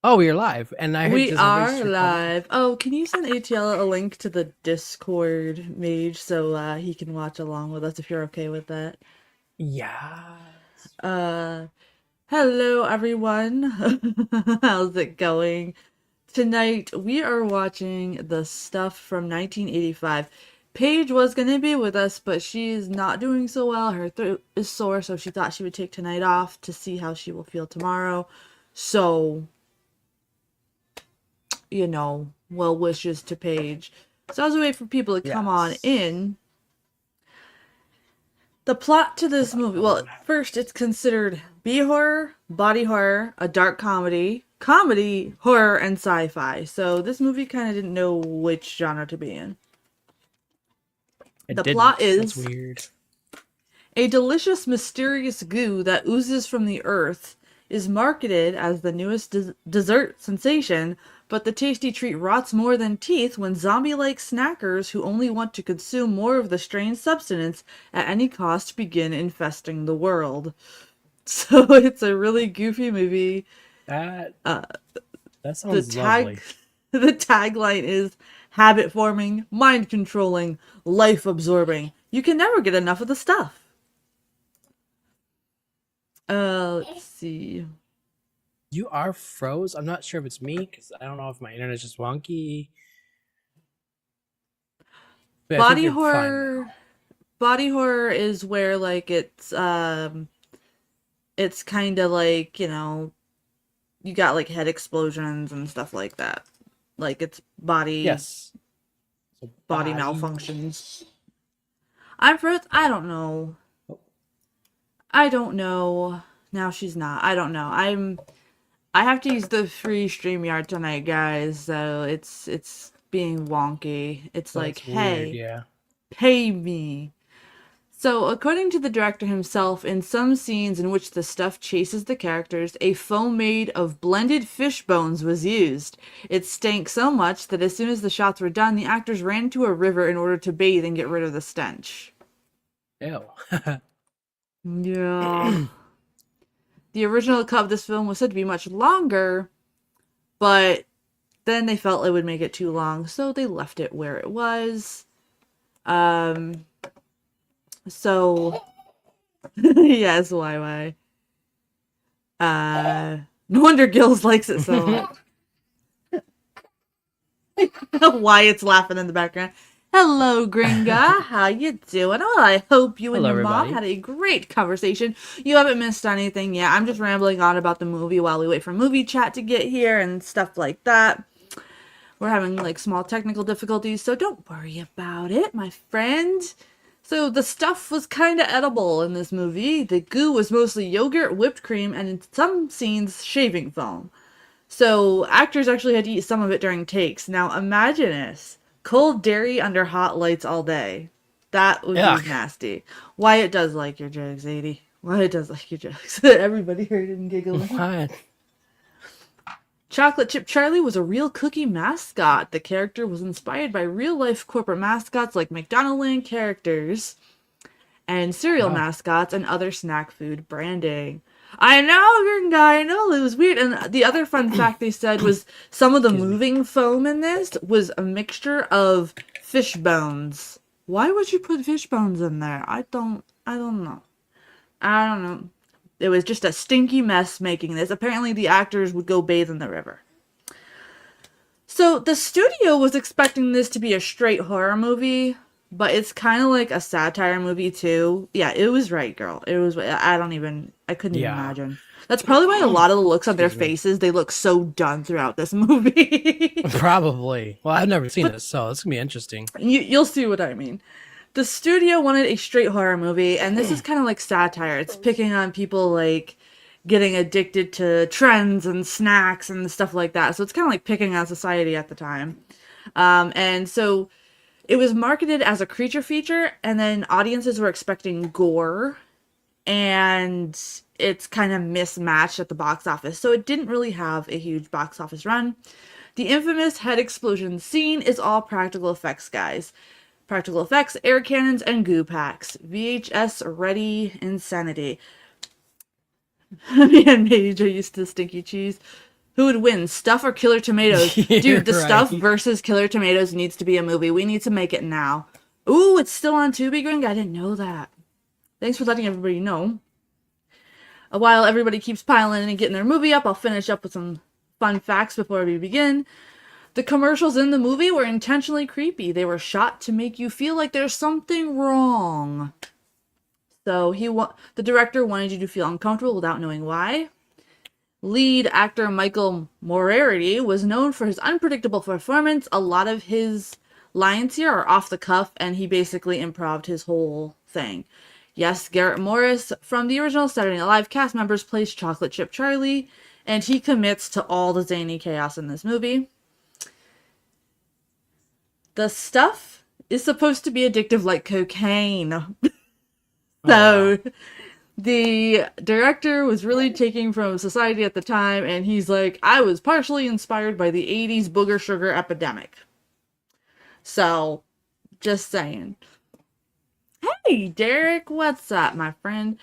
Oh, we are live, and I We just are erased your comment. live. Oh, can you send ATL a link to the Discord mage so he can watch along with us if you're okay with that? Yes. Uh, Hello everyone. How's it going? Tonight we are watching the stuff from 1985. Paige was gonna be with us, but she's not doing so well. Her throat is sore, so she thought she would take tonight off to see how she will feel tomorrow. So well wishes to Paige. So as we wait for people to come on Yes. in, the plot to this movie, well, first it's considered B horror, body horror, a dark comedy, horror, and sci-fi. So this movie kind of didn't know which genre to be in. It The plot didn't. That's is weird. a delicious, mysterious goo that oozes from the earth is marketed as the newest dessert sensation, but the tasty treat rots more than teeth when zombie-like snackers who only want to consume more of the strange substance at any cost begin infesting the world. So it's a really goofy movie. That Uh, that the sounds tag, lovely. the tagline is habit forming, mind controlling, life absorbing. You can never get enough of the stuff. Let's see. You are froze. I'm not sure if it's me because I don't know if my internet's just wonky. But I think Body you're fine horror now. body horror is where like it's kind of like, you got like head explosions and stuff like that. Like it's Yes. So body body. malfunctions. I'm first, I don't know. Oh, I don't know. Now she's not. I don't know. I have to use the free StreamYard tonight, guys, so it's being wonky. It's like, that's weird. "Hey, Yeah. pay me." So, according to the director himself, in some scenes in which the stuff chases the characters, a foam made of blended fish bones was used. It stank so much that as soon as the shots were done, the actors ran to a river in order to bathe and get rid of the stench. Ew. Yeah. The original cut of this film was said to be much longer, but then they felt it would make it too long, so they left it where it was. Um, so, yes, why? No wonder Gills likes it so much. Wyatt's laughing in the background. Hello, Gringa. How you doing? Well, I hope you and Hello, your mom everybody. had a great conversation. You haven't missed anything yet. I'm just rambling on about the movie while we wait for movie chat to get here and stuff like that. We're having like small technical difficulties, so don't worry about it, my friend. So the stuff was kind of edible in this movie. The goo was mostly yogurt, whipped cream, and in some scenes, shaving foam. So actors actually had to eat some of it during takes. Now imagine this. Cold dairy under hot lights all day. That would be Yuck. nasty. Wyatt does like your jokes, 80. Wyatt does like your jokes. Everybody heard him giggling. What? Chocolate Chip Charlie was a real cookie mascot. The character was inspired by real life corporate mascots like McDonald Land characters and cereal Wow. mascots and other snack food branding. I know, green guy. I know it was weird. And the other fun fact they said was some of the Excuse me. moving foam in this was a mixture of fish bones. Why would you put fish bones in there? I don't know. I don't know. It was just a stinky mess making this. Apparently, the actors would go bathe in the river. So the studio was expecting this to be a straight horror movie, but it's kind of like a satire movie too. Yeah, it was right, girl. It was. I couldn't even Yeah. imagine. That's probably why a lot of the looks on their Excuse me. faces, they look so done throughout this movie. Probably. Well, I've never seen But this, so it's gonna be interesting. you'll see what I mean. The studio wanted a straight horror movie, and this is kind of like satire. It's picking on people like getting addicted to trends and snacks and stuff like that. So it's kind of like picking on society at the time. And so it was marketed as a creature feature, and then audiences were expecting gore, and it's kind of mismatched at the box office. So it didn't really have a huge box office run. The infamous head explosion scene is all practical effects, guys. Practical effects, air cannons, and goo packs. VHS ready insanity. Me and Mage are used to stinky cheese. Who would win, Stuff or Killer Tomatoes? Dude, the Stuff Right. versus Killer Tomatoes needs to be a movie. We need to make it now. Ooh, it's still on Tubi, Gring? I didn't know that. Thanks for letting everybody know. While everybody keeps piling in and getting their movie up, I'll finish up with some fun facts before we begin. The commercials in the movie were intentionally creepy. They were shot to make you feel like there's something wrong. So the director wanted you to feel uncomfortable without knowing why. Lead actor Michael Moriarty was known for his unpredictable performance. A lot of his lines here are off the cuff, and he basically improv'd his whole thing. Yes, Garrett Morris from the original Saturday Night Live cast members plays Chocolate Chip Charlie, and he commits to all the zany chaos in this movie. The Stuff is supposed to be addictive like cocaine. So, the director was really taking from society at the time, and he's like, I was partially inspired by the 80s booger sugar epidemic. So, just saying. Hey, Derek, what's up, my friend?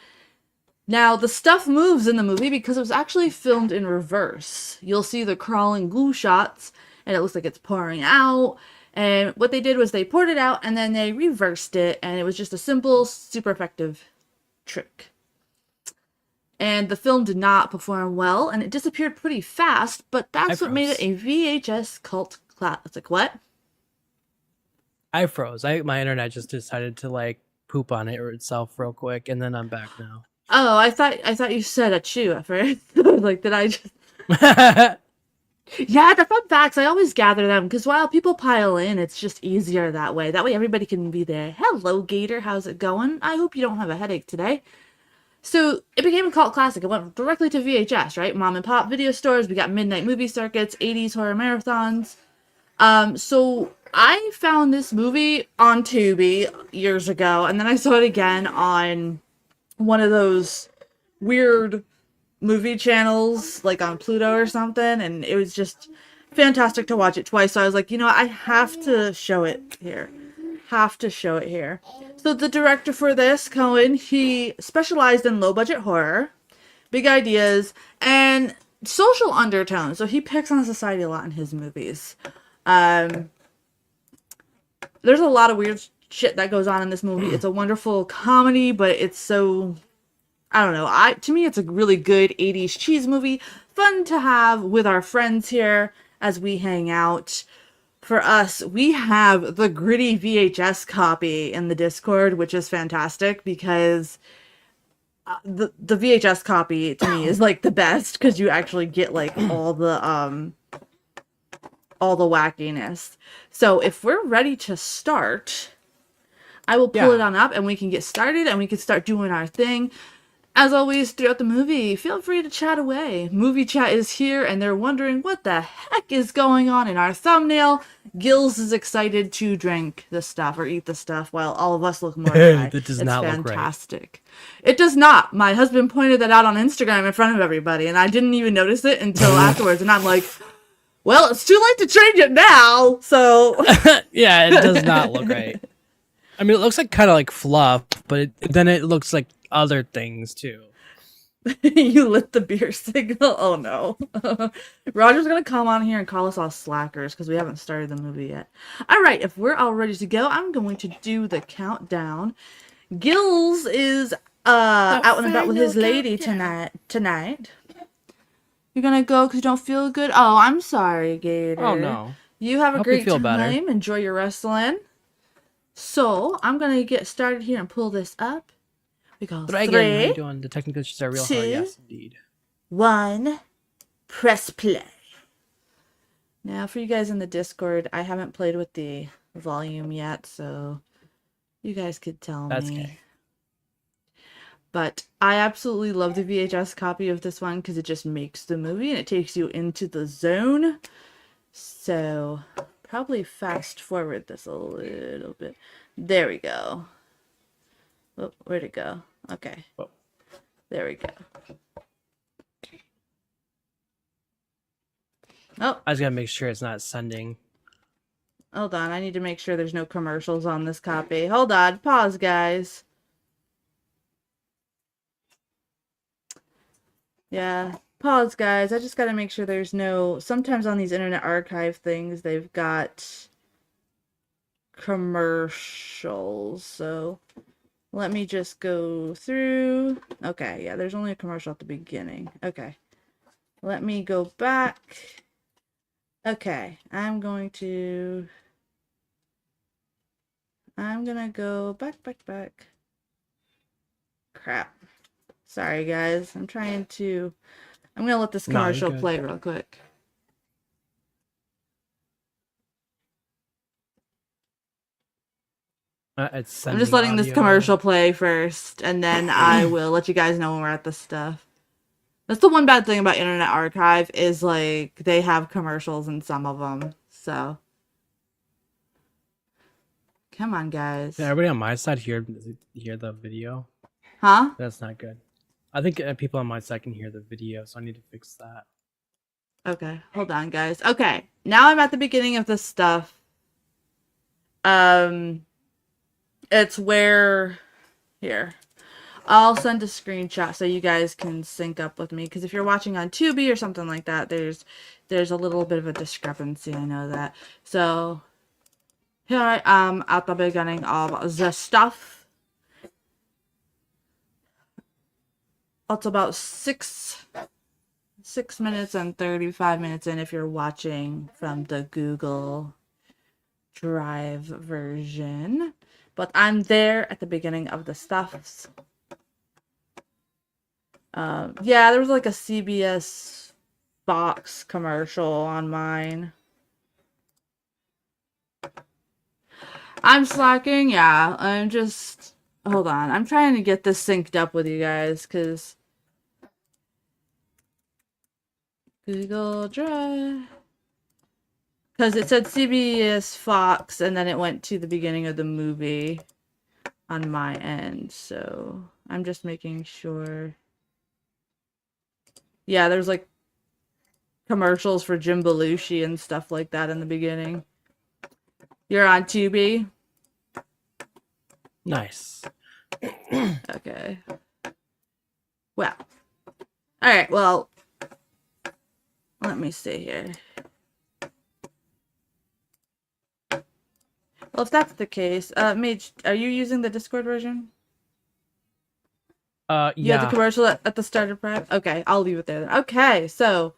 Now, the stuff moves in the movie because it was actually filmed in reverse. You'll see the crawling glue shots, and it looks like it's pouring out. And what they did was they poured it out, and then they reversed it, and it was just a simple, super effective trick. And the film did not perform well, and it disappeared pretty fast, but that's what made it a VHS cult classic. What? I froze. My internet just decided to like poop on it or itself real quick, and then I'm back now. Oh, I thought you said a chew at first. Like, did I just... Yeah, the fun facts, I always gather them, because while people pile in, it's just easier that way. That way everybody can be there. Hello, Gator, how's it going? I hope you don't have a headache today. So, it became a cult classic. It went directly to VHS, right? Mom and pop video stores, we got midnight movie circuits, 80s horror marathons. So I found this movie on Tubi years ago, and then I saw it again on one of those weird movie channels, like on Pluto or something, and it was just fantastic to watch it twice. So I was like, you know what? I have to show it here. So the director for this, Cohen, he specialized in low-budget horror, big ideas, and social undertones. So he picks on society a lot in his movies. There's a lot of weird shit that goes on in this movie. It's a wonderful comedy, but it's so... I don't know. To me, it's a really good 80s cheese movie. Fun to have with our friends here as we hang out. For us, we have the gritty VHS copy in the Discord, which is fantastic because the VHS copy to me is like the best because you actually get like all the wackiness. So if we're ready to start, I will pull it on up and we can get started and we can start doing our thing. As always, throughout the movie, feel free to chat away. Movie chat is here, and they're wondering what the heck is going on in our thumbnail. Gills is excited to drink the stuff or eat the stuff, while all of us look more dry. That does not look right. Fantastic. It does not. My husband pointed that out on Instagram in front of everybody, and I didn't even notice it until afterwards. And I'm like, well, it's too late to change it now. So yeah, it does not look right. I mean, it looks like kind of like fluff, but then it looks like other things too. You lit the beer signal. Oh no. Roger's gonna come on here and call us all slackers because we haven't started the movie yet. All right, if we're all ready to go, I'm going to do the countdown. Gills is out and about with his lady tonight. You're gonna go because you don't feel good? Oh, I'm sorry, Gator. Oh no. You have a great time. Better. Enjoy your wrestling. So I'm gonna get started here and pull this up. We go Dragon, 3, how you doing? The technical issues are real 2, hard. Yes, indeed. 1, press play. Now, for you guys in the Discord, I haven't played with the volume yet, so you guys could tell That's me. okay. But I absolutely love the VHS copy of this one because it just makes the movie and it takes you into the zone. So, probably fast forward this a little bit. There we go. Oh, where'd it go? Okay. Oh. There we go. Oh. I was gonna make sure it's not sending. Hold on, I need to make sure there's no commercials on this copy. Hold on, pause, guys. Yeah, Pause, guys. I just got to make sure there's no. Sometimes on these Internet Archive things, they've got commercials. So let me just go through. Okay, yeah, there's only a commercial at the beginning. Okay. Let me go back. Okay, I'm gonna go back. Crap. Sorry, guys. I'm gonna let this No, you're commercial good. play real quick. It's I'm just sending letting this audio. commercial play first, and then I will let you guys know when we're at the stuff. That's the one bad thing about Internet Archive is like they have commercials in some of them. So come on, Can guys. everybody on my side hear the video? Huh? That's not good. I think people on my side can hear the video, so I need to fix that. Okay, hold on, guys. Okay, now I'm at the beginning of this stuff. It's where here. I'll send a screenshot so you guys can sync up with me. Because if you're watching on Tubi or something like that, there's a little bit of a discrepancy. I know that. So here I am at the beginning of the stuff. It's about 6 minutes and 35 minutes in if you're watching from the Google Drive version. But I'm there at the beginning of the stuffs. Yeah, there was like a CBS Fox commercial on mine. I'm slacking, yeah. Hold on. I'm trying to get this synced up with you guys, because Google Drive. Because it said CBS Fox, and then it went to the beginning of the movie on my end, so I'm just making sure. Yeah, there's like commercials for Jim Belushi and stuff like that in the beginning. You're on Tubi? Nice. Okay. Well. Alright, well. Let me see here. Well, if that's the case, Mage, are you using the Discord version? You had the Yeah. commercial at the start of Prep? Okay, I'll leave it there then. Okay, so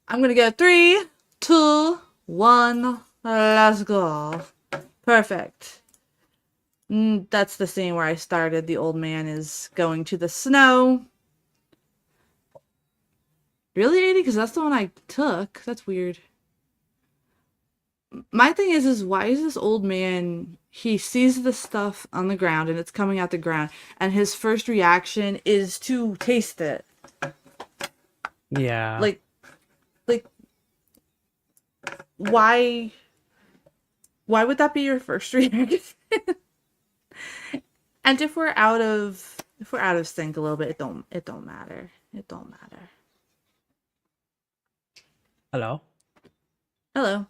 I'm gonna go 3, 2, 1, let's go. Perfect. That's the scene where I started. The old man is going to the snow. Really, 80? Because that's the one I took. That's weird. My thing is why is this old man, he sees the stuff on the ground and it's coming out the ground, and his first reaction is to taste it. Yeah. Like, why would that be your first reaction? And if we're out of sync a little bit, it don't matter. It don't matter. Hello. Hello.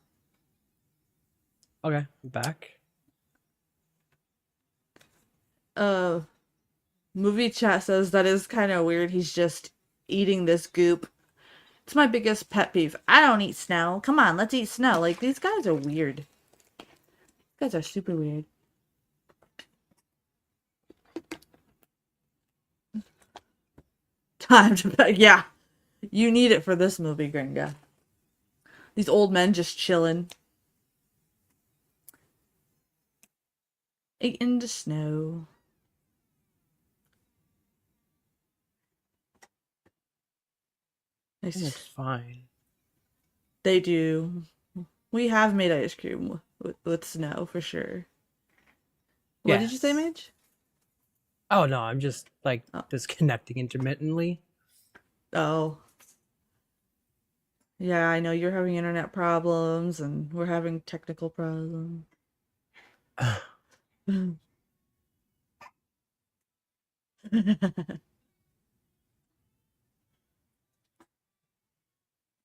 Okay, I'm back. Movie chat says that is kind of weird. He's just eating this goop. It's my biggest pet peeve. I don't eat snow. Come on, let's eat snow. Like, these guys are weird. These guys are super weird. Time to pet. Yeah. You need it for this movie, Gringa. These old men just chilling. Eating the snow. It's fine. They do. We have made ice cream with snow for sure. What did you say, Midge? Oh no, I'm just like disconnecting intermittently. Oh. Yeah, I know you're having internet problems and we're having technical problems.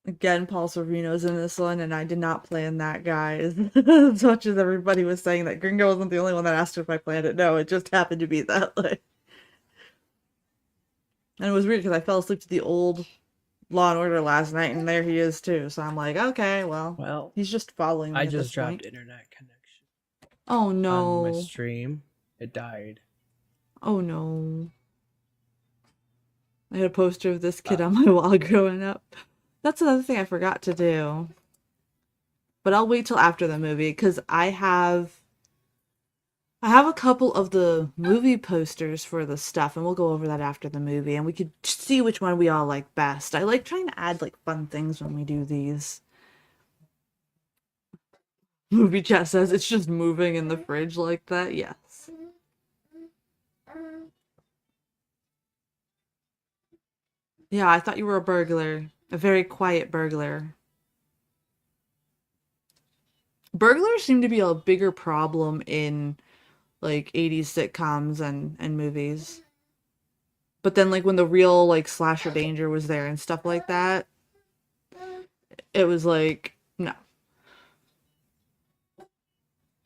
Again, Paul Sorvino's in this one, and I did not plan that, guys. As much as everybody was saying that Gringo wasn't the only one that asked if I planned it. No, it just happened to be that way. And it was weird because I fell asleep to the old Law and Order last night, and there he is too. So I'm like, okay, well, Well, he's just following me I at this just dropped point. internet connection Oh on my no. stream. It died. Oh no. I had a poster of this Uh, kid on my wall growing up. That's another thing I forgot to do. But I'll wait till after the movie because I have a couple of the movie posters for the stuff, and we'll go over that after the movie, and we could see which one we all like best. I like trying to add like fun things when we do these. Movie chat says it's just moving in the fridge like that. Yes. Yeah, I thought you were a burglar. A very quiet burglar. Burglars seem to be a bigger problem in like 80s sitcoms and movies. But then like when the real like slasher danger was there and stuff like that, it was like no.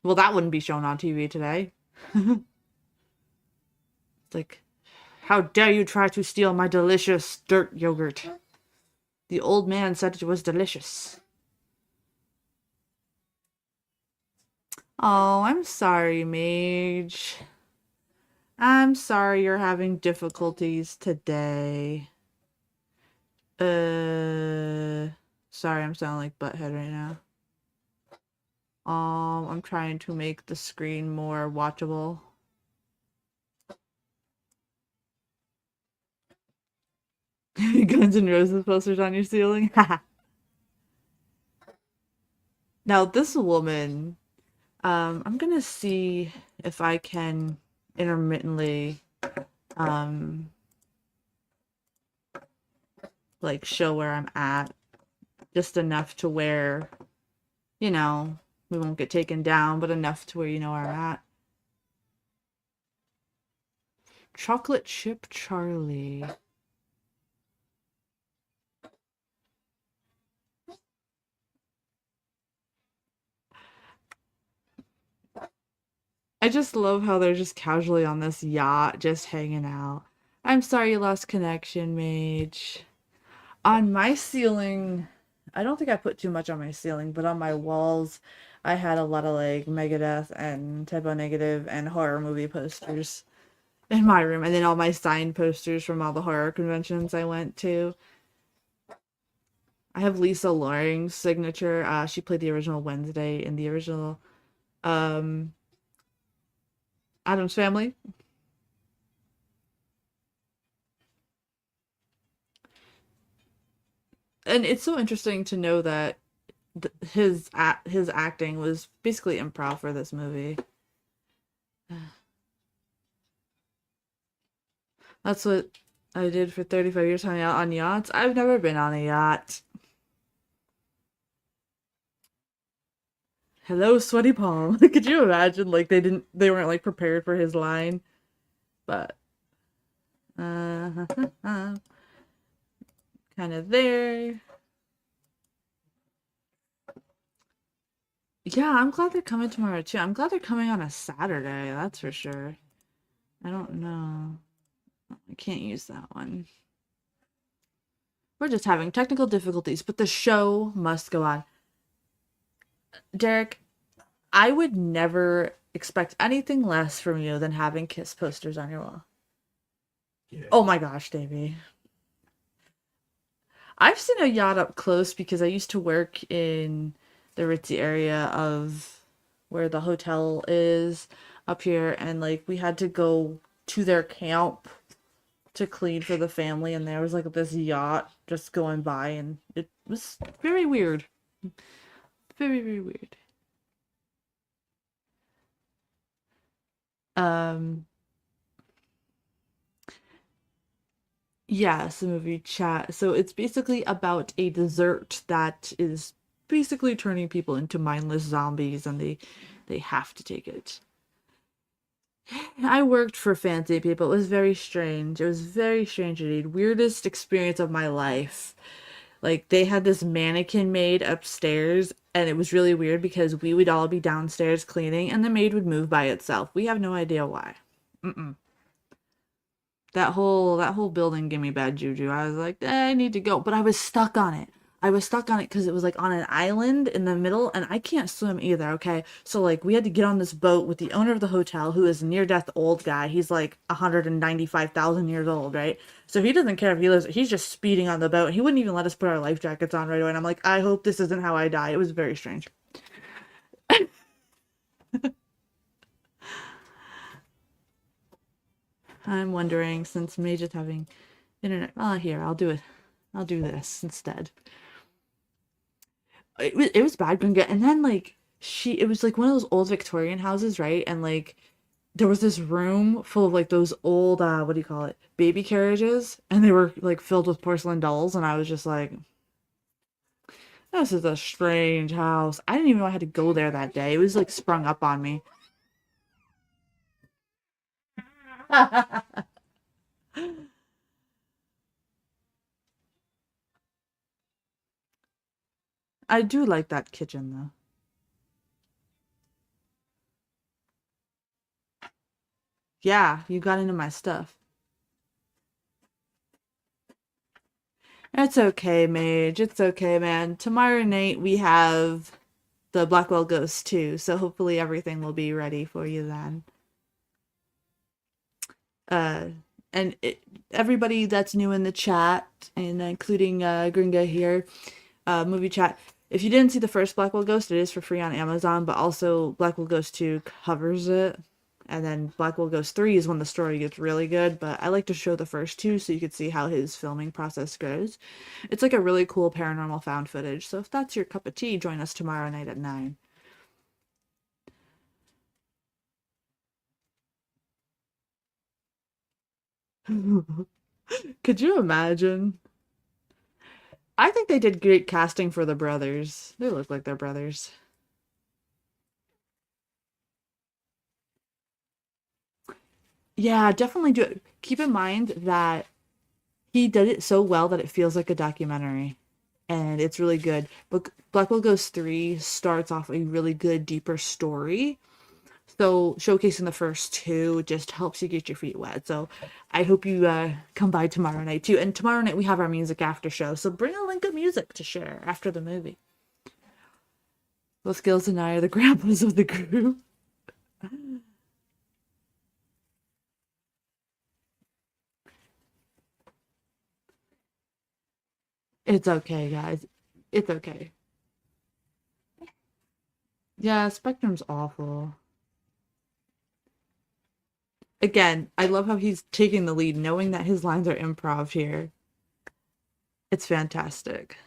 Well, that wouldn't be shown on TV today. It's like, how dare you try to steal my delicious dirt yogurt? The old man said it was delicious. Oh, I'm sorry, Mage. I'm sorry you're having difficulties today. Sorry, I'm sounding like Butthead right now. I'm trying to make the screen more watchable. Guns N' Roses posters on your ceiling. Now this woman, I'm gonna see if I can intermittently, um, like show where I'm at, just enough to where, you know, we won't get taken down, but enough to where you know where I'm at. Chocolate chip Charlie. I just love how they're just casually on this yacht, just hanging out. I'm sorry you lost connection, Mage. On my ceiling, I don't think I put too much on my ceiling, but on my walls, I had a lot of like Megadeth and Typo Negative and horror movie posters in my room, and then all my signed posters from all the horror conventions I went to. I have Lisa Loring's signature. She played the original Wednesday in the original um, Addams Family. And it's so interesting to know that his acting was basically improv for this movie. That's what I did for 35 years hanging out on yachts. I've never been on a yacht. Hello, sweaty palm. Could you imagine? Like they weren't like prepared for his line, but uh, kind of there. Yeah, I'm glad they're coming tomorrow too. I'm glad they're coming on a Saturday. That's for sure. I don't know. I can't use that one. We're just having technical difficulties, but the show must go on. Derek, I would never expect anything less from you than having Kiss posters on your wall. Yeah. Oh my gosh, Davey. I've seen a yacht up close because I used to work in the ritzy area of where the hotel is up here, and like we had to go to their camp to clean for the family, and there was like this yacht just going by, and it was very weird. Very, very weird. Um, yes, the movie Chat. So it's basically about a dessert that is basically turning people into mindless zombies, and they have to take it. I worked for fancy people. It was very strange. It was very strange indeed. Weirdest experience of my life. Like they had this mannequin maid upstairs, and it was really weird because we would all be downstairs cleaning and the maid would move by itself. We have no idea why. Mm-mm. That whole building gave me bad juju. I was like, I need to go, but I was stuck on it. I was stuck on it because it was like on an island in the middle, and I can't swim either. Okay, so like we had to get on this boat with the owner of the hotel, who is a near death old guy. He's like 195,000 years old, right? So he doesn't care if he lives. He's just speeding on the boat. He wouldn't even let us put our life jackets on right away. And I'm like, I hope this isn't how I die. It was very strange. I'm wondering, since Mage is having internet. Oh, here, I'll do it. I'll do this instead. It was bad, Gringa. And then like it was like one of those old Victorian houses, right? And like there was this room full of like those old what do you call it? Baby carriages, and they were like filled with porcelain dolls, and I was just like, this is a strange house. I didn't even know I had to go there that day. It was like sprung up on me. I do like that kitchen though. Yeah, you got into my stuff. It's okay, Mage. It's okay, man. Tomorrow night we have the Blackwell Ghost too, so hopefully everything will be ready for you then. Uh, and everybody that's new in the chat, and including Gringa here, movie chat. If you didn't see the first Blackwell Ghost, it is for free on Amazon, but also Blackwell Ghost 2 covers it. And then Blackwell Ghost 3 is when the story gets really good, but I like to show the first two so you could see how his filming process goes. It's like a really cool paranormal found footage, so if that's your cup of tea, join us tomorrow night at 9. Could you imagine? I think they did great casting for the brothers. They look like they're brothers. Yeah, definitely do it. Keep in mind that he did it so well that it feels like a documentary. And it's really good. But Blackwell Ghost 3 starts off a really good, deeper story. So showcasing the first two just helps you get your feet wet. So I hope you come by tomorrow night too. And tomorrow night we have our music after show. So bring a link of music to share after the movie. Both Gills and I are the grandpas of the group. It's okay, guys. It's okay. Yeah, Spectrum's awful. Again, I love how he's taking the lead, knowing that his lines are improv here. It's fantastic.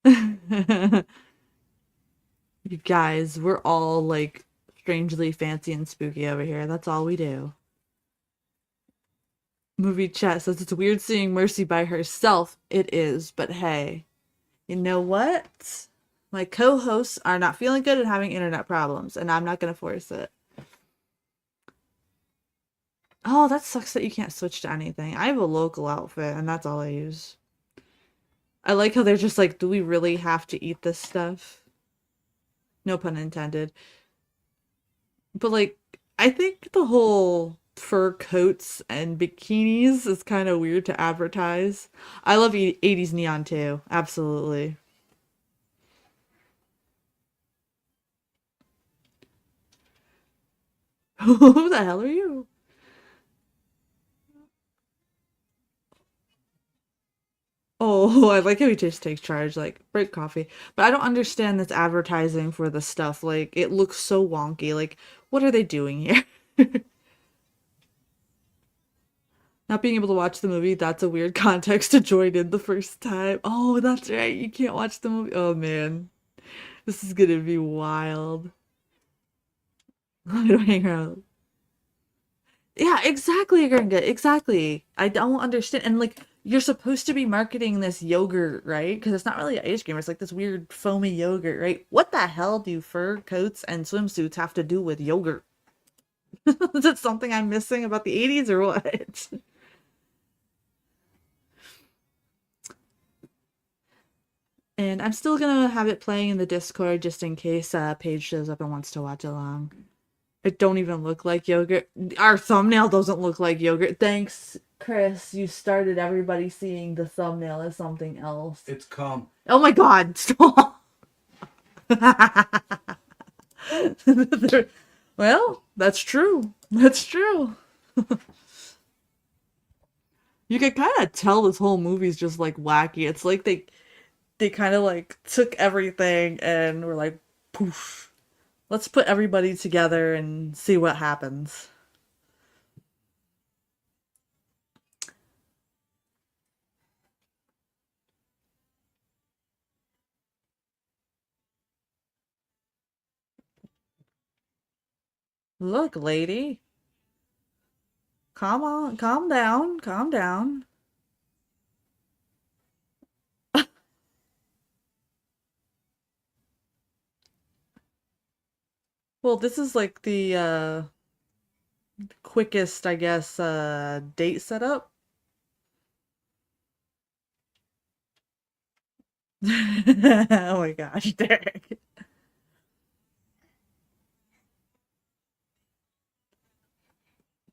You guys, we're all like strangely fancy and spooky over here. That's all we do. Movie chat says it's weird seeing Mercy by herself. It is, but hey, you know what? My co-hosts are not feeling good and having internet problems, and I'm not gonna force it. Oh, that sucks that you can't switch to anything. I have a local outfit, and that's all I use. I like how they're just like, do we really have to eat this stuff? No pun intended. But like, I think the whole fur coats and bikinis is kind of weird to advertise. I love 80s neon too. Absolutely. Who the hell are you? Oh, I like how he just takes charge, like, break coffee. But I don't understand this advertising for the stuff. Like, it looks so wonky. Like, what are they doing here? Not being able to watch the movie, that's a weird context to join in the first time. Oh, that's right. You can't watch the movie. Oh, man. This is gonna be wild. I don't hang around. Yeah, exactly, Gringa. Exactly. I don't understand. And like, you're supposed to be marketing this yogurt, right? Because it's not really ice cream. It's like this weird foamy yogurt, right? What the hell do fur coats and swimsuits have to do with yogurt? Is it something I'm missing about the 80s or what? And I'm still gonna have it playing in the Discord just in case Paige shows up and wants to watch along. It don't even look like yogurt. Our thumbnail doesn't look like yogurt. Thanks, Chris. You started everybody seeing the thumbnail as something else. It's cum. Oh my god, stop. Well, that's true. That's true. You can kind of tell this whole movie's just like wacky. It's like they kind of like took everything and were like, poof. Let's put everybody together and see what happens. Look, lady. Calm on, calm down, calm down. Well, this is like the quickest, I guess, date setup. Oh my gosh, Derek.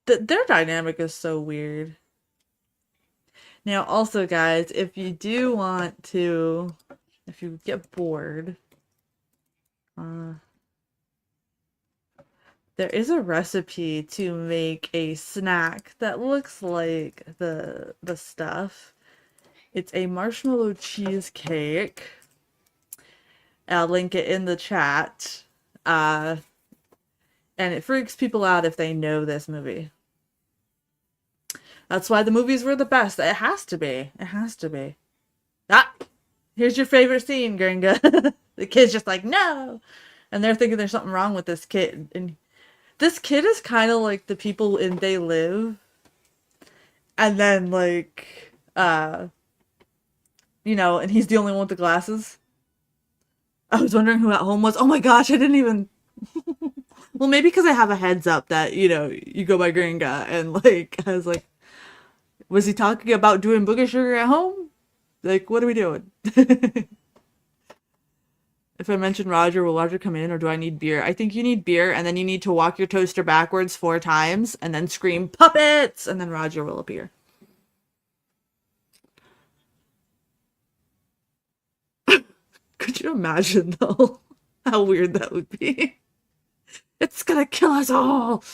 Their dynamic is so weird. Now, also, guys, if you do want to, if you get bored, there is a recipe to make a snack that looks like the stuff. It's a marshmallow cheesecake. I'll link it in the chat. And it freaks people out if they know this movie. That's why the movies were the best. It has to be. It has to be. Ah! Here's your favorite scene, Gringa. The kid's just like, no! And they're thinking there's something wrong with this kid. And this kid is kind of like the people in They Live. And then, like, you know, and he's the only one with the glasses. I was wondering who at home was. Oh my gosh, I didn't even... Well, maybe because I have a heads up that, you know, you go by Gringa. And, like, I was like, was he talking about doing booger sugar at home? Like, what are we doing? If I mention Roger, will Roger come in or do I need beer? I think you need beer and then you need to walk your toaster backwards 4 times and then scream, puppets! And then Roger will appear. Could you imagine, though, how weird that would be? It's gonna kill us all!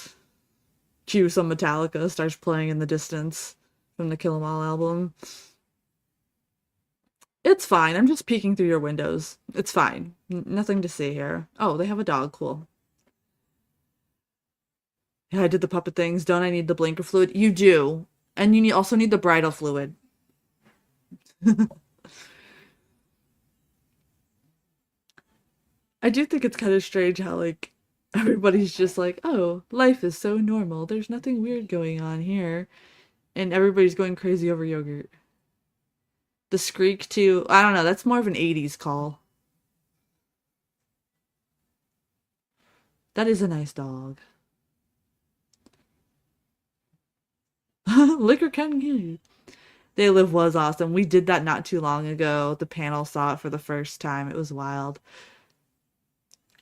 Cue some Metallica starts playing in the distance from the Kill 'Em All album. It's fine. I'm just peeking through your windows. It's fine. Nothing to see here. Oh, they have a dog. Cool. Yeah, I did the puppet things. Don't I need the blinker fluid? You do. And you also need the bridal fluid. I do think it's kind of strange how, like, everybody's just like, oh, life is so normal. There's nothing weird going on here. And everybody's going crazy over yogurt. The squeak, too. I don't know. That's more of an 80s call. That is a nice dog. Liquor can kill you. They Live was awesome. We did that not too long ago. The panel saw it for the first time. It was wild.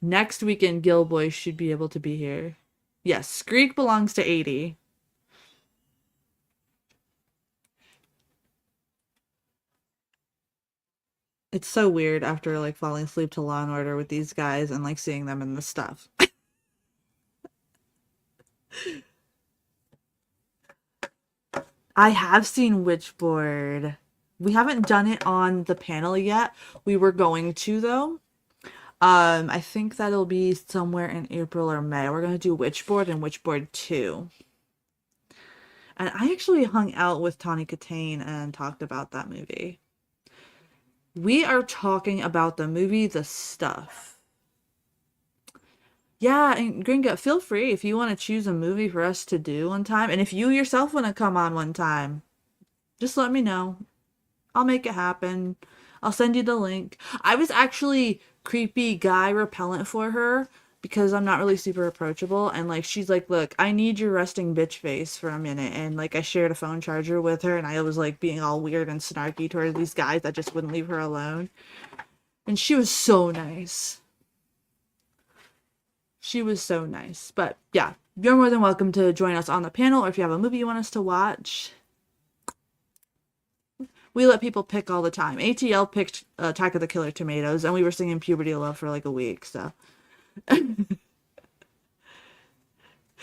Next weekend, Gilboy should be able to be here. Yes, Skreek belongs to 80. It's so weird after, like, falling asleep to Law and Order with these guys and, like, seeing them in the stuff. I have seen Witchboard. We haven't done it on the panel yet. We were going to, though. I think that'll be somewhere in April or May. We're gonna do Witchboard and Witchboard 2. And I actually hung out with Tawny Katane and talked about that movie. We are talking about the movie The Stuff. Yeah, and Gringa, feel free if you want to choose a movie for us to do one time. And if you yourself want to come on one time, just let me know. I'll make it happen. I'll send you the link. I was actually creepy guy repellent for her because I'm not really super approachable. And, like, she's like, look, I need your resting bitch face for a minute. And, like, I shared a phone charger with her and I was, like, being all weird and snarky towards these guys that just wouldn't leave her alone. And she was so nice. She was so nice. But yeah, you're more than welcome to join us on the panel, or if you have a movie you want us to watch. We let people pick all the time. ATL picked Attack of the Killer Tomatoes, and we were singing Puberty Love for like a week, so.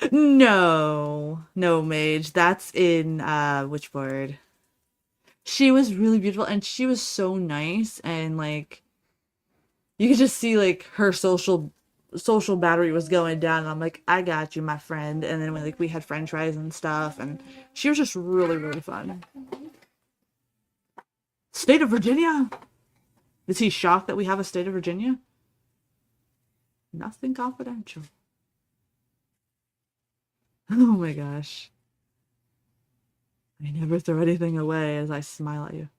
No, no, Mage. That's in Witchboard. She was really beautiful, and she was so nice, and like you could just see like her social battery was going down, and I'm like, I got you, my friend. And then we had French fries and stuff, and she was just really, really fun. State of Virginia? Is he shocked that we have a state of Virginia? Nothing confidential. Oh my gosh. I never throw anything away as I smile at you.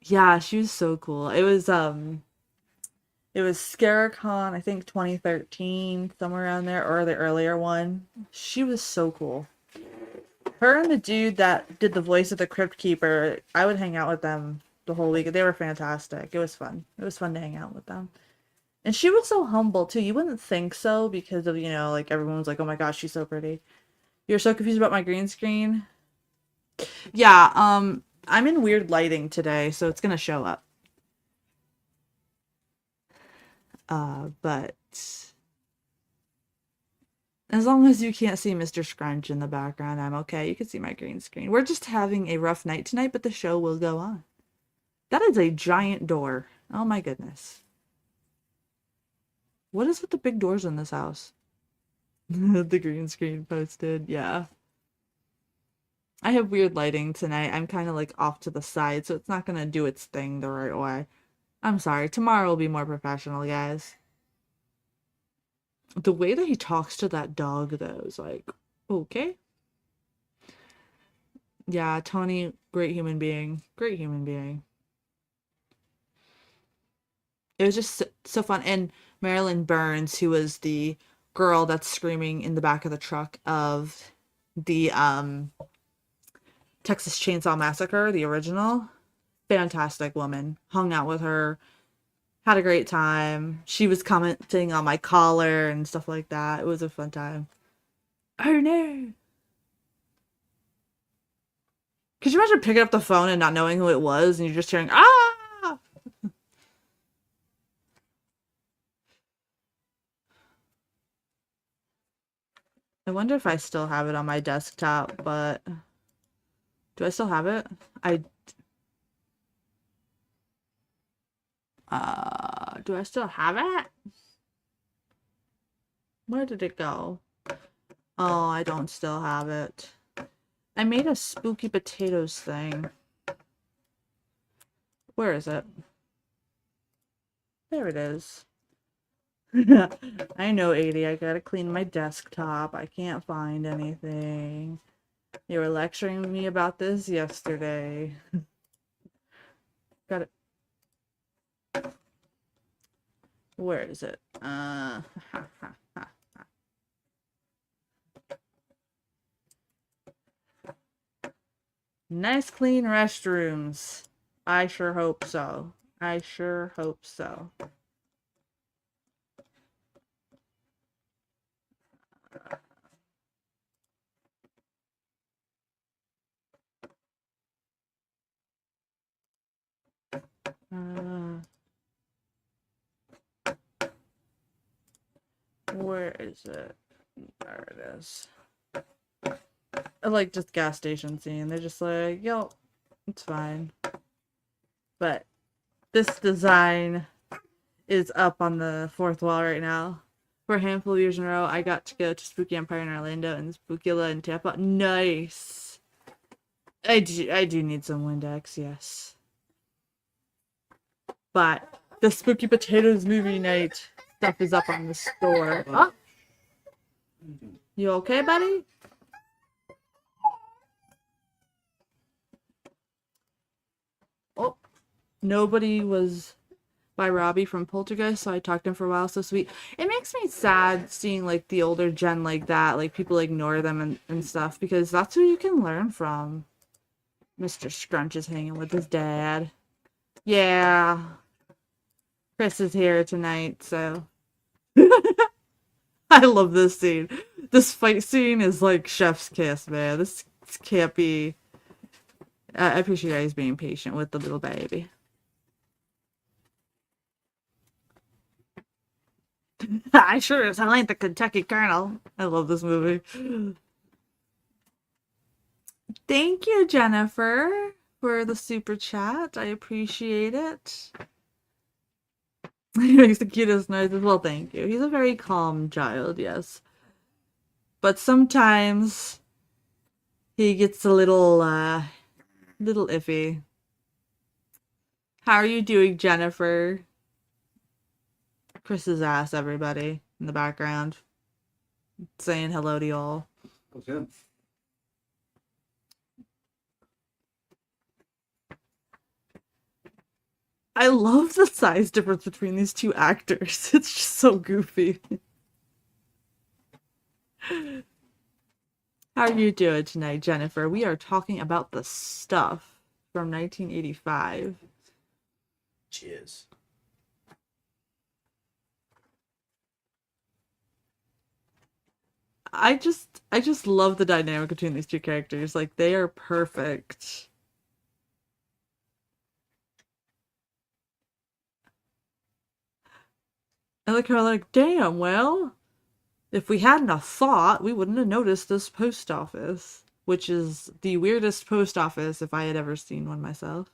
Yeah, she was so cool. It was Scarecon, I think 2013, somewhere around there, or the earlier one. She was so cool. Her and the dude that did the voice of the Crypt Keeper, I would hang out with them the whole week. They were fantastic. It was fun. It was fun to hang out with them. And she was so humble too. You wouldn't think so because of, like everyone was like, oh my gosh, she's so pretty. You're so confused about my green screen? Yeah, I'm in weird lighting today, so it's gonna show up. But as long as you can't see Mr. Scrunch in the background, I'm okay. You can see my green screen. We're just having a rough night tonight, but the show will go on. That is a giant door. Oh my goodness. What is with the big doors in this house? The green screen posted, yeah. I have weird lighting tonight. I'm kind of like off to the side, so it's not gonna do its thing the right way. I'm sorry. Tomorrow will be more professional, guys. The way that he talks to that dog, though, is like, okay. Yeah, Tony, great human being. Great human being. It was just so fun. And Marilyn Burns, who was the girl that's screaming in the back of the truck of the Texas Chainsaw Massacre, the original. Fantastic woman. Hung out with her. Had a great time. She was commenting on my collar and stuff like that. It was a fun time. Oh no. Could you imagine picking up the phone and not knowing who it was and you're just hearing, ah! I wonder if I still have it on my desktop, but do I still have it? Do I still have it? Where did it go? Oh, I don't still have it. I made a spooky potatoes thing. Where is it? There it is. I know, 80. I gotta clean my desktop. I can't find anything. You were lecturing me about this yesterday. Got it. Where is it? Nice clean restrooms. I sure hope so. I sure hope so. Where is it? There it is. I like just gas station scene. They're just like, yo, it's fine. But this design is up on the fourth wall right now. For a handful of years in a row, I got to go to Spooky Empire in Orlando and Spookula in Tampa. Nice. I do need some Windex, yes. But the Spooky Potatoes movie night stuff is up on the store. Oh. You okay, buddy? Oh, nobody was by Robbie from Poltergeist, so I talked to him for a while. So sweet. It makes me sad seeing like the older gen like that, like people ignore them and stuff, because that's who you can learn from. Mr. Scrunch is hanging with his dad. Yeah. Chris is here tonight, so I love this scene. This fight scene is like chef's kiss, man. This can't be. I appreciate you guys being patient with the little baby. I sure as hell ain't the Kentucky Colonel. I love this movie. Thank you, Jennifer, for the super chat. I appreciate it. He makes the cutest noises. Well, thank you. He's a very calm child, yes. But sometimes he gets a little iffy. How are you doing, Jennifer? Chris's ass, everybody in the background, saying hello to y'all. That's good. I love the size difference between these two actors. It's just so goofy. How are you doing tonight, Jennifer? We are talking about The Stuff from 1985. Cheers. I just love the dynamic between these two characters. Like, they are perfect. I like how, like, damn, well, if we hadn't have thought, we wouldn't have noticed this post office, which is the weirdest post office if I had ever seen one myself.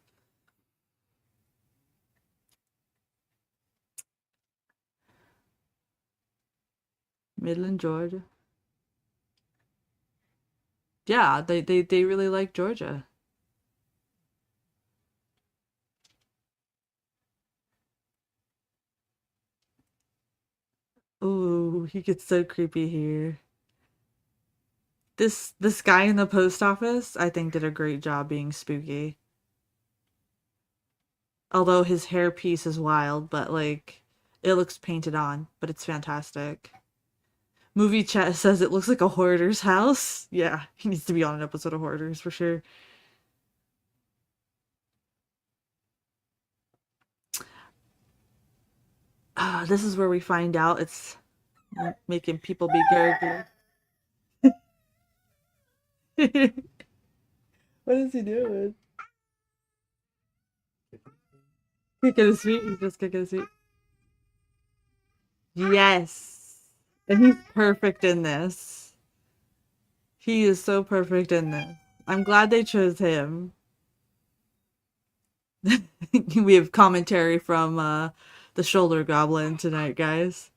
Midland, Georgia. Yeah, they really like Georgia. Ooh, he gets so creepy here. This guy in the post office, I think, did a great job being spooky. Although his hairpiece is wild, but like it looks painted on, but it's fantastic. Movie chat says it looks like a hoarder's house. Yeah, he needs to be on an episode of Hoarders for sure. This is where we find out it's making people be gurgly. What is he doing? Kicking his feet. He's just kicking his feet. Yes. And he's perfect in this. He is so perfect in this. I'm glad they chose him. We have commentary from the shoulder goblin tonight, guys.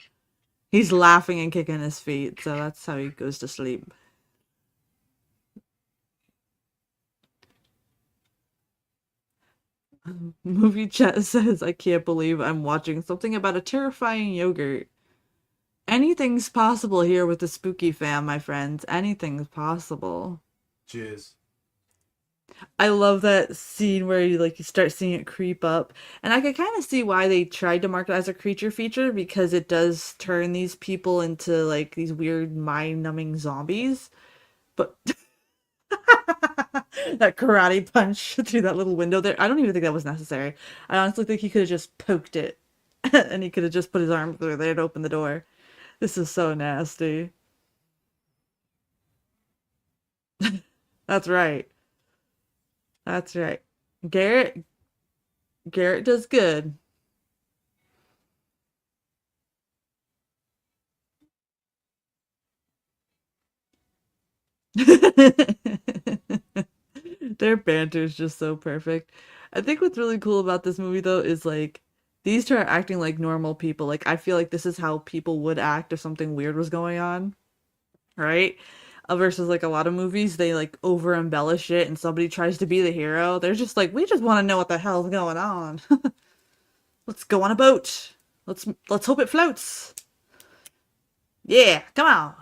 He's laughing and kicking his feet, so that's how he goes to sleep. Movie chat says, I can't believe I'm watching something about a terrifying yogurt. Anything's possible here with the spooky fam, my friends. Anything's possible. Cheers. I love that scene where you start seeing it creep up. And I could kind of see why they tried to market it as a creature feature, because it does turn these people into like these weird mind-numbing zombies. But that karate punch through that little window there, I don't even think that was necessary. I honestly think he could have just poked it and he could have just put his arm through there and opened the door. This is so nasty. That's right. That's right. Garrett Garrett does good. Their banter is just so perfect. I think what's really cool about this movie though is like these two are acting like normal people. Like I feel like this is how people would act if something weird was going on, right? Versus like a lot of movies, they like over embellish it and somebody tries to be the hero. They're just like, we just want to know what the hell's going on. Let's go on a boat. Let's hope it floats. Yeah, come on.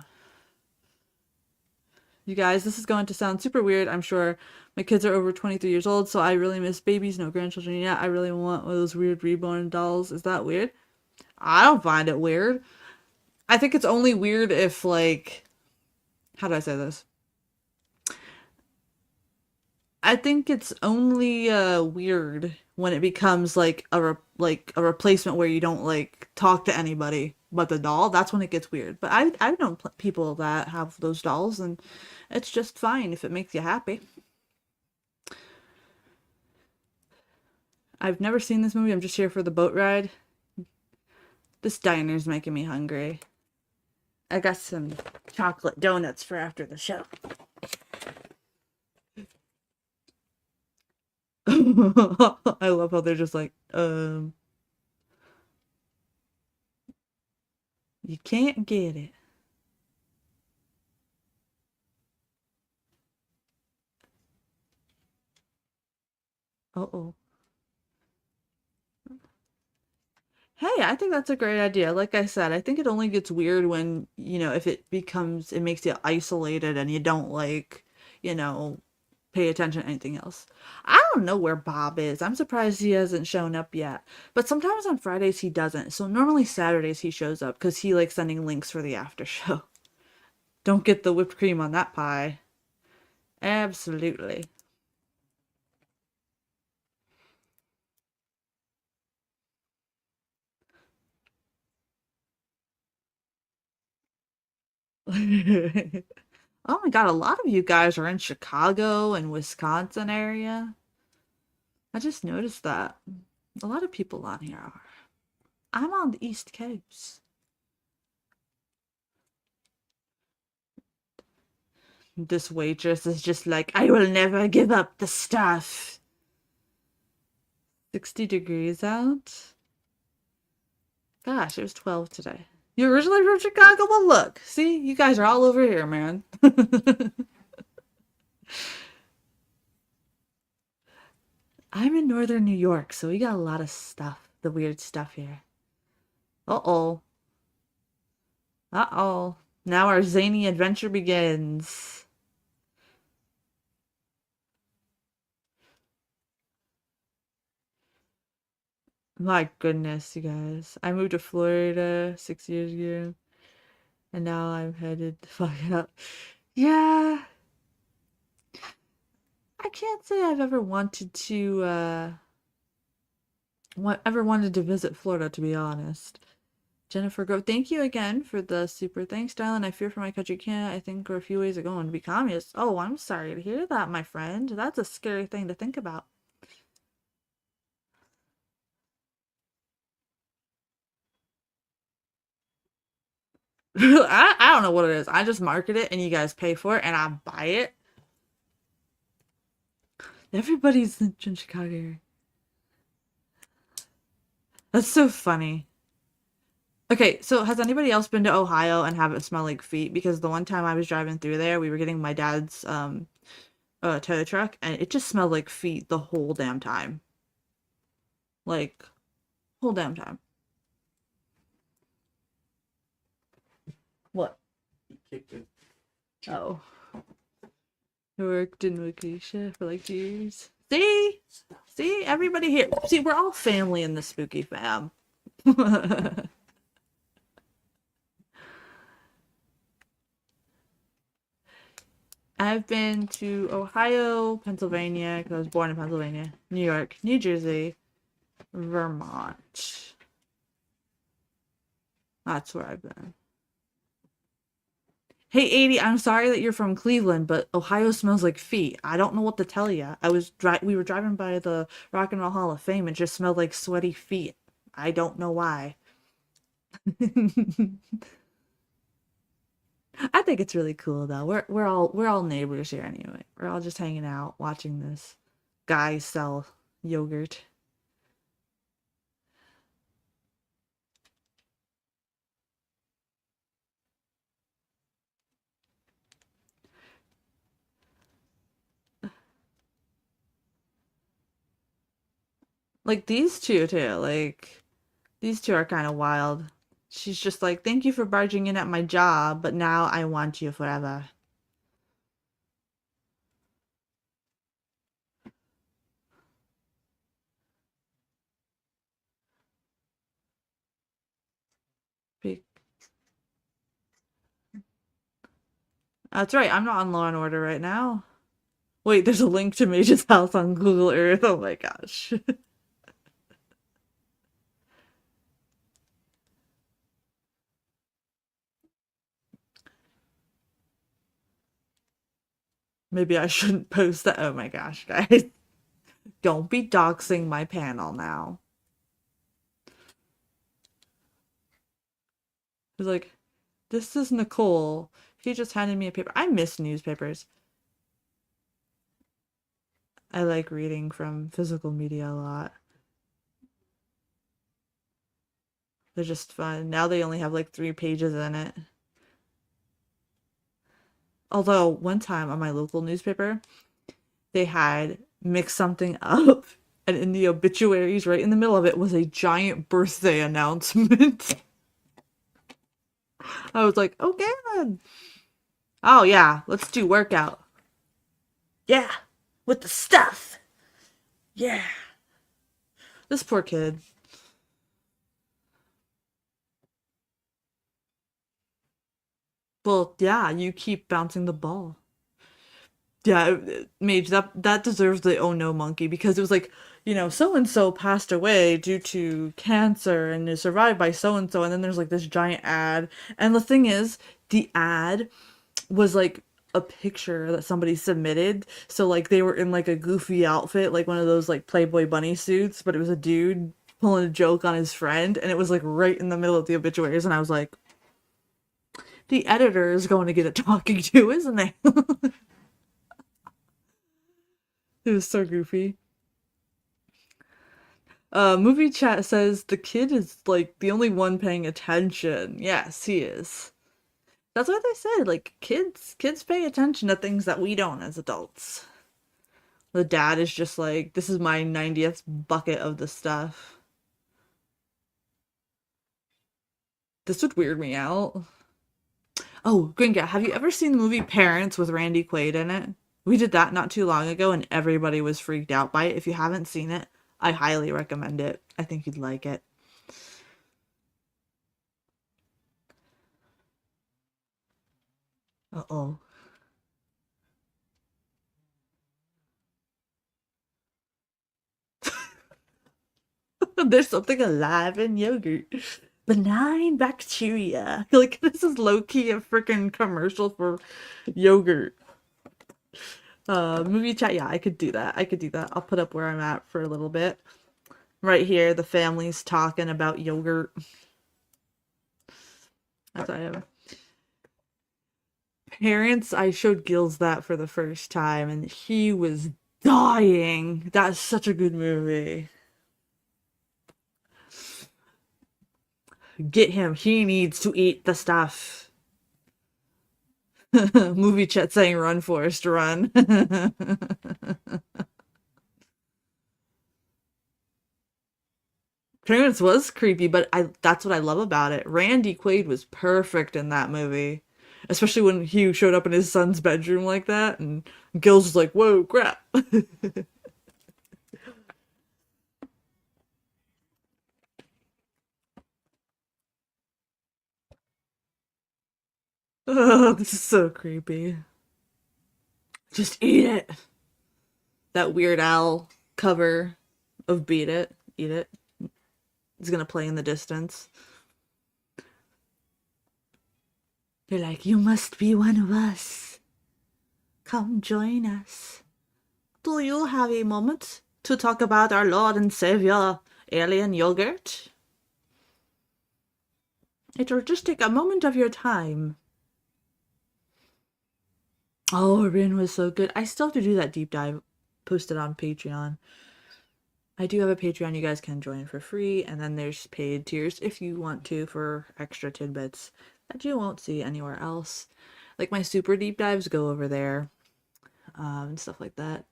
You guys, this is going to sound super weird. I'm sure my kids are over 23 years old, so I really miss babies, no grandchildren yet. I really want one of those weird reborn dolls. Is that weird? I don't find it weird. I think it's only weird if, like, how do I say this? I think it's only weird when it becomes like like a replacement where you don't like talk to anybody but the doll. That's when it gets weird. But I've known people that have those dolls, and it's just fine if it makes you happy. I've never seen this movie. I'm just here for the boat ride. This diner's making me hungry. I got some chocolate donuts for after the show. I love how they're just like, you can't get it. Uh-oh. Hey, I think that's a great idea. Like I said, I think it only gets weird when, if it makes you isolated and you don't like, you know, pay attention to anything else. I don't know where Bob is. I'm surprised he hasn't shown up yet. But sometimes on Fridays he doesn't. So normally Saturdays he shows up because he likes sending links for the after show. Don't get the whipped cream on that pie. Absolutely. Oh my God, a lot of you guys are in Chicago and Wisconsin area. I just noticed that. A lot of people on here are. I'm on the East Coast. This waitress is just like, I will never give up the stuff. 60 degrees out. Gosh, it was 12 today. You're originally from Chicago? Well, look. See, you guys are all over here, man. I'm in northern New York, so we got a lot of stuff. The weird stuff here. Uh-oh. Uh-oh. Now our zany adventure begins. My goodness, you guys. I moved to Florida 6 years ago, and now I'm headed the fuck out. Yeah. I can't say I've ever wanted to, ever wanted to visit Florida, to be honest. Jennifer Grove, thank you again for the super thanks, Dylan. I fear for my country, Canada. I think we're a few ways of going to be communist. Oh, I'm sorry to hear that, my friend. That's a scary thing to think about. I don't know what it is. I just market it and you guys pay for it and I buy it. Everybody's in Chicago. That's so funny. Okay, so has anybody else been to Ohio and have it smell like feet? Because the one time I was driving through there, we were getting my dad's tow truck and it just smelled like feet the whole damn time. Like, whole damn time. What? He kicked it. Oh. I worked in Waukesha for like 2 years. See? See? Everybody here. See, we're all family in the spooky fam. I've been to Ohio, Pennsylvania, because I was born in Pennsylvania, New York, New Jersey, Vermont. That's where I've been. Hey, 80, I'm sorry that you're from Cleveland, but Ohio smells like feet. I don't know what to tell you. We were driving by the Rock and Roll Hall of Fame and it just smelled like sweaty feet. I don't know why. I think it's really cool though. We're all neighbors here anyway. We're all just hanging out, watching this guy sell yogurt. Like these two too. Like these two are kind of wild. She's just like, "Thank you for barging in at my job, but now I want you forever." Be- That's right. I'm not on Law and Order right now. Wait, there's a link to Mage's house on Google Earth. Oh my gosh. Maybe I shouldn't post that. Oh my gosh, guys. Don't be doxing my panel now. It's like, this is Nicole. He just handed me a paper. I miss newspapers. I like reading from physical media a lot. They're just fun. Now they only have like 3 pages in it. Although one time on my local newspaper, they had mixed something up, and in the obituaries, right in the middle of it, was a giant birthday announcement. I was like, okay then. Oh yeah, let's do workout. Yeah, with the stuff. Yeah. This poor kid. Well, yeah, you keep bouncing the ball. Yeah, Mage, that deserves the oh no monkey, because it was like, so and so passed away due to cancer and is survived by so and so, and then there's like this giant ad. And the thing is, the ad was like a picture that somebody submitted. So like they were in like a goofy outfit, like one of those like Playboy bunny suits, but it was a dude pulling a joke on his friend, and it was like right in the middle of the obituaries, and I was like, the editor is going to get a talking to, isn't they? It was so goofy. Movie chat says the kid is like the only one paying attention. Yes, he is. That's what they said. Like kids pay attention to things that we don't as adults. The dad is just like, this is my 90th bucket of the stuff. This would weird me out. Oh, Gringa, have you ever seen the movie Parents with Randy Quaid in it? We did that not too long ago, and everybody was freaked out by it. If you haven't seen it, I highly recommend it. I think you'd like it. Uh-oh. There's something alive in yogurt. Benign bacteria. Like, this is low-key a freaking commercial for yogurt. Movie chat, yeah, I could do that. I'll put up where I'm at for a little bit. Right here, the family's talking about yogurt. That's what I have. Parents, I showed Gills that for the first time, and he was dying. That's such a good movie. Get him. He needs to eat the stuff. Movie chat saying run, Forrest, run. Parents was creepy, but that's what I love about it. Randy Quaid was perfect in that movie. Especially when he showed up in his son's bedroom like that, and Gil's was like, whoa, crap. Oh, this is so creepy. Just eat it. That Weird Al cover of Beat It, Eat It. It's gonna play in the distance. They're like, you must be one of us. Come join us. Do you have a moment to talk about our Lord and Savior, Alien Yogurt? It'll just take a moment of your time. Oh, Rin was so good. I still have to do that deep dive posted on Patreon. I do have a Patreon you guys can join for free, and then there's paid tiers if you want to for extra tidbits that you won't see anywhere else. Like my super deep dives go over there, and stuff like that.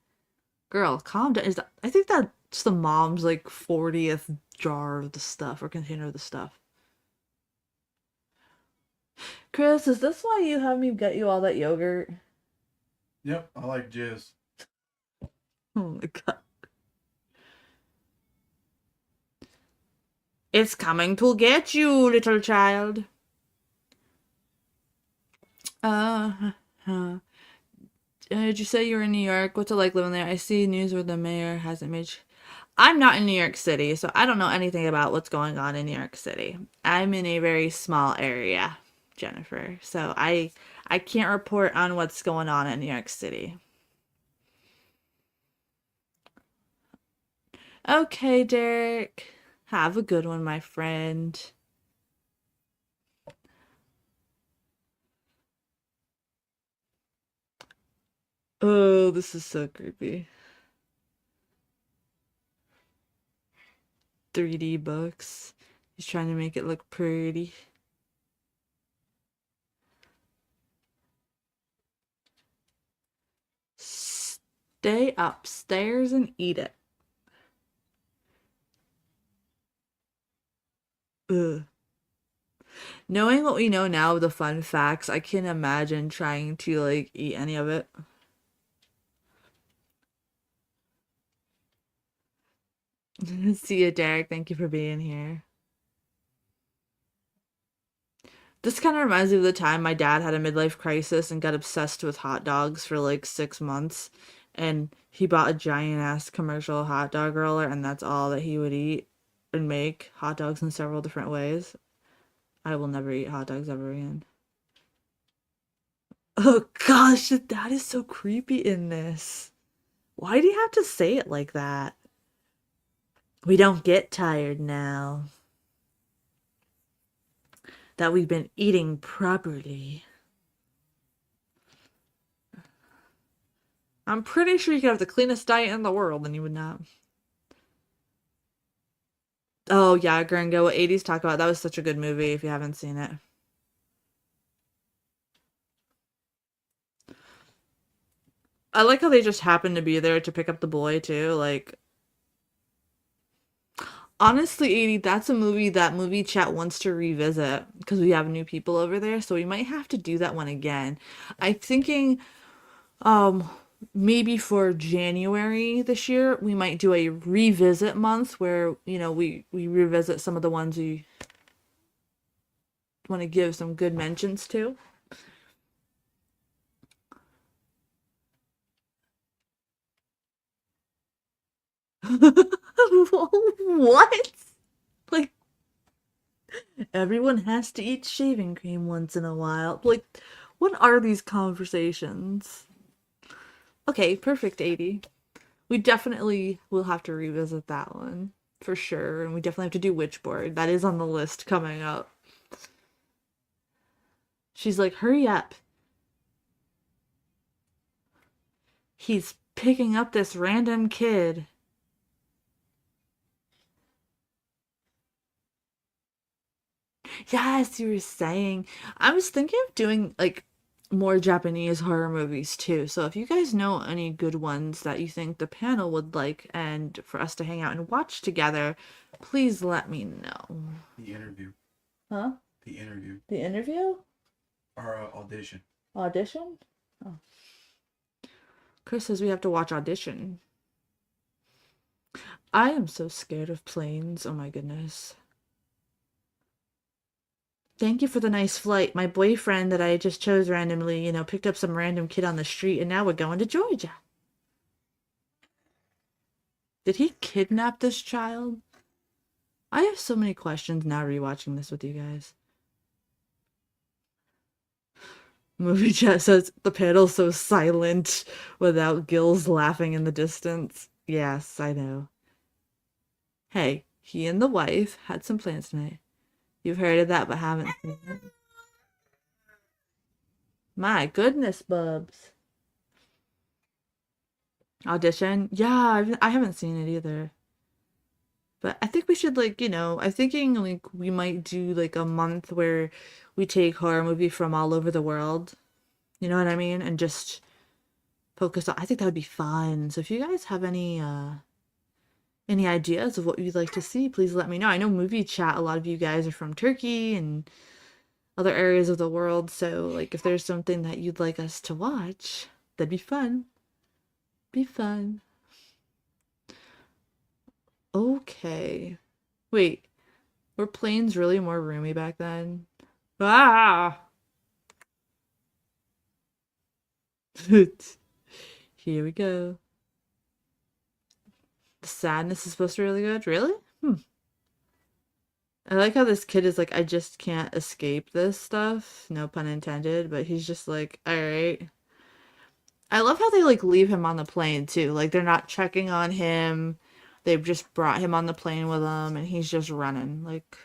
Girl, calm down. I think that's the mom's like 40th jar of the stuff or container of the stuff. Chris, is this why you have me get you all that yogurt? Yep, I like jizz. Oh my god. It's coming to get you, little child. Did you say you were in New York? What's it like living there? I see news where the mayor hasn't made. I'm not in New York City, so I don't know anything about what's going on in New York City. I'm in a very small area, Jennifer. So I can't report on what's going on in New York City. Okay, Derek. Have a good one, my friend. Oh, this is so creepy. 3D books. He's trying to make it look pretty. Stay upstairs and eat it. Ugh. Knowing what we know now, the fun facts, I can't imagine trying to like eat any of it. See you, Derek. Thank you for being here. This kind of reminds me of the time my dad had a midlife crisis and got obsessed with hot dogs for like 6 months. And he bought a giant ass commercial hot dog roller, and that's all that he would eat and make hot dogs in several different ways. I will never eat hot dogs ever again. Oh gosh, that is so creepy in this. Why do you have to say it like that? We don't get tired now that we've been eating properly. I'm pretty sure you could have the cleanest diet in the world and you would not. Oh yeah, Gringo, what 80s talk about. That was such a good movie if you haven't seen it. I like how they just happened to be there to pick up the boy too. Like, honestly, 80, that's a movie that movie chat wants to revisit because we have new people over there, so we might have to do that one again. I'm thinking um maybe for January this year, we might do a revisit month where, we revisit some of the ones we want to give some good mentions to. What? Like, everyone has to eat shaving cream once in a while. Like, what are these conversations? Okay, perfect, 80. We definitely will have to revisit that one for sure. And we definitely have to do Witchboard. That is on the list coming up. She's like, hurry up. He's picking up this random kid. Yes, you were saying. I was thinking of doing like more Japanese horror movies too. So if you guys know any good ones that you think the panel would like and for us to hang out and watch together, please let me know. The interview. Huh? The interview. The interview? Or audition. Audition? Oh. Chris says we have to watch Audition. I am so scared of planes. Oh my goodness. Thank you for the nice flight. My boyfriend that I just chose randomly, picked up some random kid on the street, and now we're going to Georgia. Did he kidnap this child? I have so many questions now rewatching this with you guys. Movie chat says the panel's so silent without Gills laughing in the distance. Yes, I know. Hey, he and the wife had some plans tonight. You've heard of that but haven't seen it. My goodness, Bubs. Audition? Yeah, I haven't seen it either. But I think we should I'm thinking like we might do like a month where we take horror movie from all over the world. You know what I mean? And just focus on, I think that would be fun. So if you guys have any ideas of what you'd like to see, please let me know. I know movie chat, a lot of you guys are from Turkey and other areas of the world. So like if there's something that you'd like us to watch, that'd be fun. Be fun. Okay. Wait, were planes really more roomy back then? Ah! Here we go. The sadness is supposed to be really good. Really? I like how this kid is like, I just can't escape this stuff. No pun intended, but he's just like, all right. I love how they like leave him on the plane too. Like they're not checking on him. They've just brought him on the plane with them and he's just running. Like,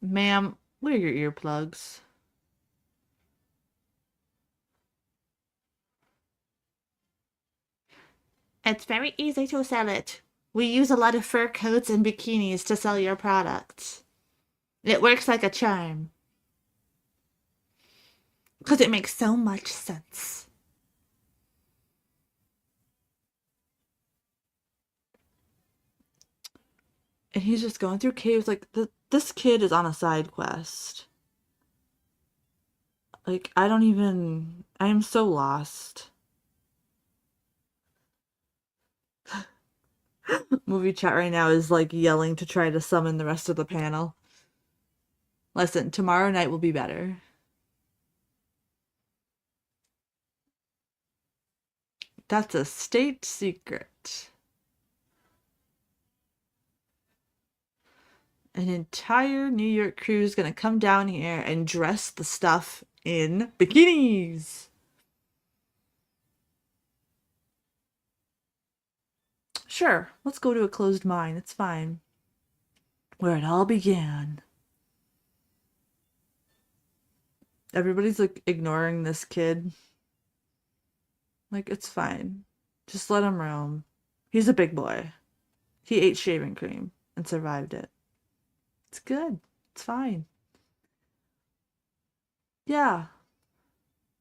ma'am, where are your earplugs? It's very easy to sell it. We use a lot of fur coats and bikinis to sell your products. It works like a charm. Because it makes so much sense. And he's just going through caves. Like, this kid is on a side quest. Like, I am so lost. Movie chat right now is like yelling to try to summon the rest of the panel. Listen, tomorrow night will be better. That's a state secret. An entire New York crew is gonna come down here and dress the stuff in bikinis. Sure, let's go to a closed mine. It's fine. Where it all began. Everybody's like ignoring this kid. Like, it's fine. Just let him roam. He's a big boy. He ate shaving cream and survived it. It's good. It's fine. Yeah.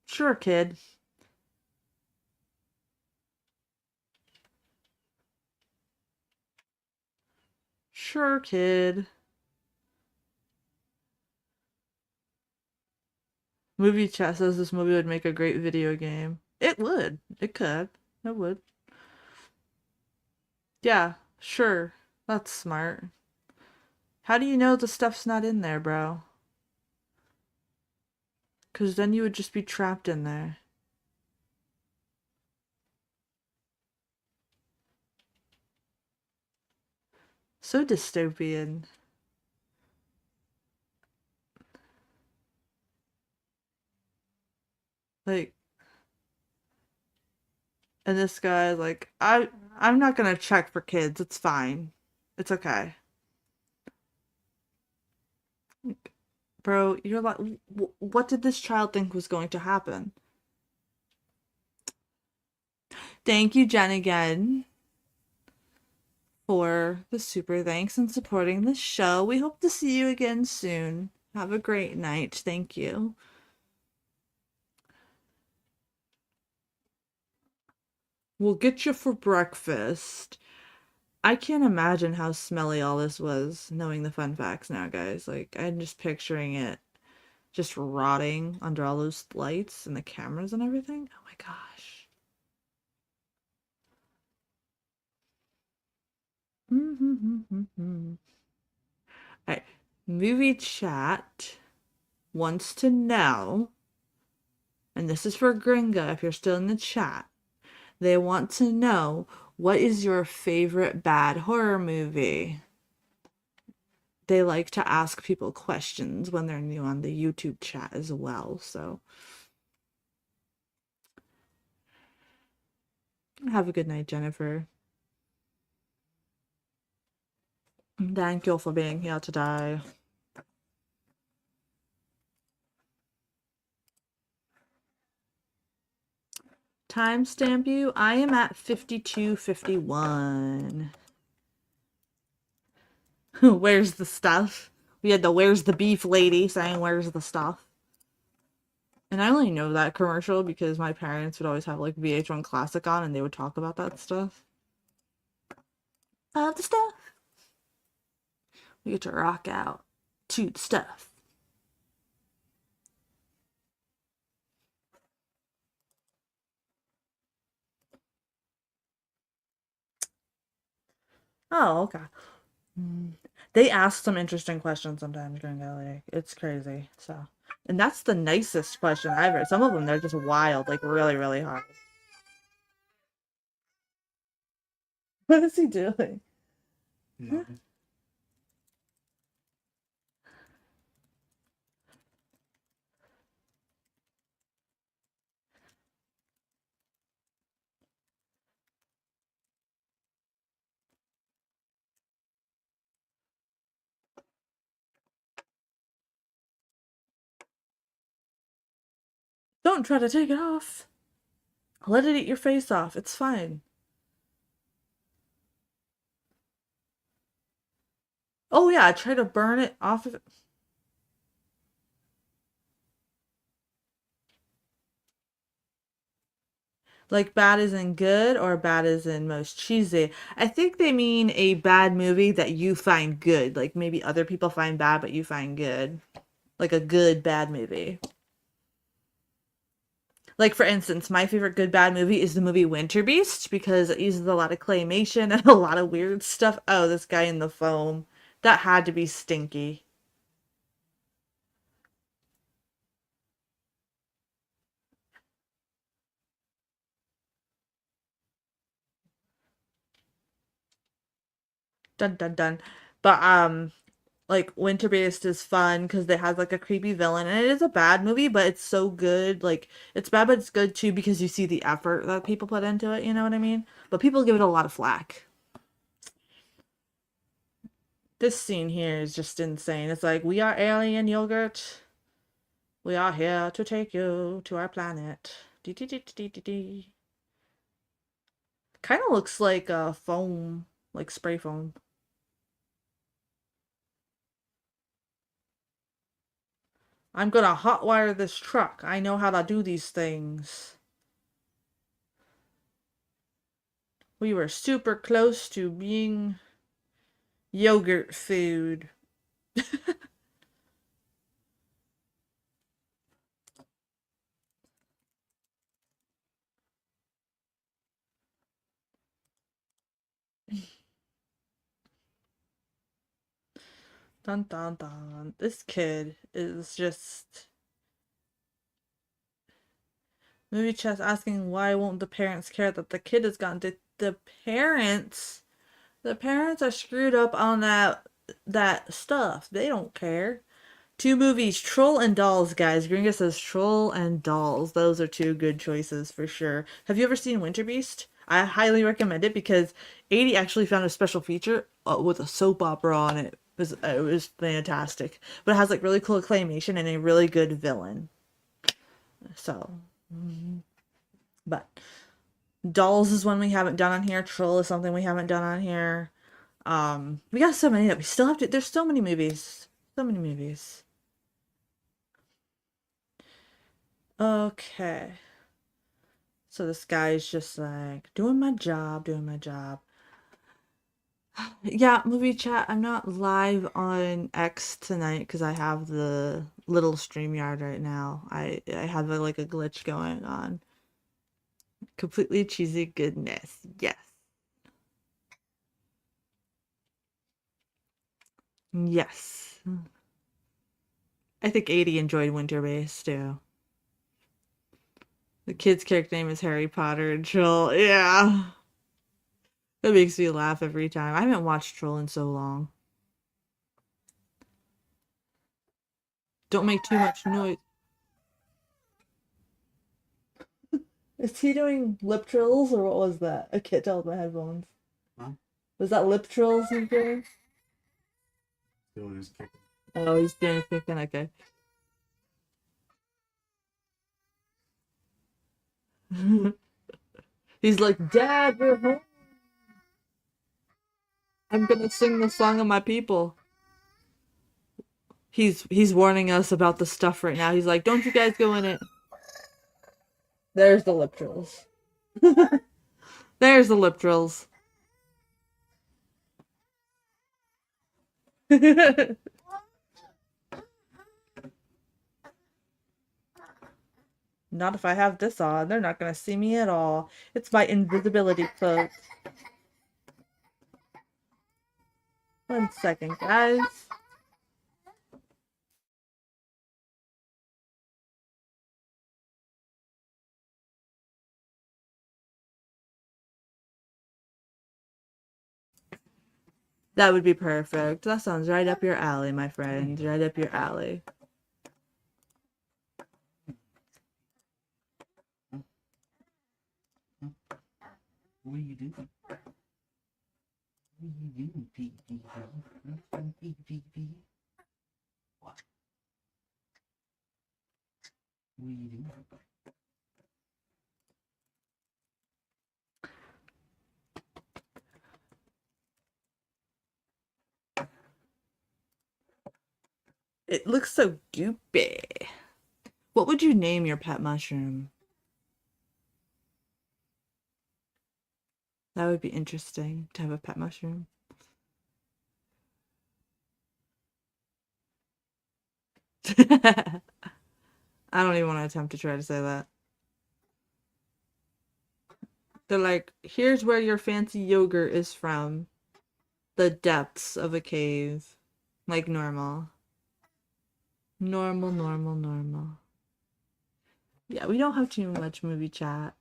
Sure, kid. Sure, kid. Movie chat says this movie would make a great video game. It would. It could. It would. Yeah, sure. That's smart. How do you know the stuff's not in there, bro? Because then you would just be trapped in there. So dystopian. Like, and this guy like, I'm not gonna check for kids. It's fine. It's okay. Like, bro, you're like, what did this child think was going to happen? Thank you, Jen, again, for the super thanks and supporting the show. We hope to see you again soon. Have a great night. Thank you. We'll get you for breakfast. I can't imagine how smelly all this was, knowing the fun facts now, guys. Like, I'm just picturing it just rotting under all those lights and the cameras and everything. Oh my gosh. Alright, movie chat wants to know, and this is for Gringa if you're still in the chat. They want to know, what is your favorite bad horror movie? They like to ask people questions when they're new on the YouTube chat as well, so have a good night, Jennifer. Thank you for being here today. Timestamp you. I am at 52:51. Where's the stuff? We had the "Where's the beef" lady saying "Where's the stuff?" And I only know that commercial because my parents would always have like VH1 Classic on and they would talk about that stuff. The stuff. We get to rock out to the stuff. Oh, okay. They ask some interesting questions sometimes during LA. It's crazy. So And that's the nicest question I've heard. Some of them, they're just wild, like really, really hard. What is he doing? Nothing. Don't try to take it off. Let it eat your face off. It's fine. Oh yeah, try to burn it off of it. Like bad is in good or bad is in most cheesy. I think they mean a bad movie that you find good. Like maybe other people find bad, but you find good. Like a good bad movie. Like for instance, my favorite good bad movie is the movie Winter Beast because it uses a lot of claymation and a lot of weird stuff. Oh, this guy in the foam. That had to be stinky. Dun dun dun. But like Winter Beast is fun because it has like a creepy villain and it is a bad movie, but it's so good. Like it's bad, but it's good too because you see the effort that people put into it. You know what I mean? But people give it a lot of flack. This scene here is just insane. It's like we are alien yogurt. We are here to take you to our planet. Kind of looks like foam, like spray foam. I'm gonna hotwire this truck. I know how to do these things. We were super close to being yogurt food. Dun dun dun. This kid is just movie chess asking why won't the parents care that the kid has gotten the parents. The parents are screwed up on that stuff. They don't care. Two movies, Troll and Dolls, guys. Gringa says Troll and Dolls. Those are two good choices for sure. Have you ever seen Winter Beast? I highly recommend it because 80 actually found a special feature with a soap opera on it. It was fantastic. But it has like really cool claymation and a really good villain. So, but Dolls is one we haven't done on here. Troll is something we haven't done on here. We got so many that we still have to. There's so many movies. So many movies. Okay. So this guy's just like doing my job, doing my job. Yeah, movie chat. I'm not live on X tonight because I have the little StreamYard right now. I have like a glitch going on. Completely cheesy goodness. Yes. Yes. I think 80 enjoyed Winter Base too. The kid's character name is Harry Potter and Troll. Yeah. That makes me laugh every time. I haven't watched Troll in so long. Don't make too much noise. Is he doing lip trills or what was that? I can't tell with my headphones. Huh? Was that lip trills he's doing? Still is kicking. Oh, he's doing kicking. Okay. He's like, Dad, we're home. I'm gonna sing the song of my people. He's warning us about the stuff right now. He's like, don't you guys go in it. There's the lip trills. There's the lip trills. Not if I have this on. They're not gonna see me at all. It's my invisibility cloak. 1 second, guys. That would be perfect. That sounds right up your alley, my friend. Right up your alley. What are you doing? What are you doing, Pee? Pee? What? What are you doing? It looks so goopy. What would you name your pet mushroom? That would be interesting to have a pet mushroom. I don't even want to attempt to try to say that. They're like, here's where your fancy yogurt is from. The depths of a cave. Like normal. Normal. Yeah, we don't have too much movie chat.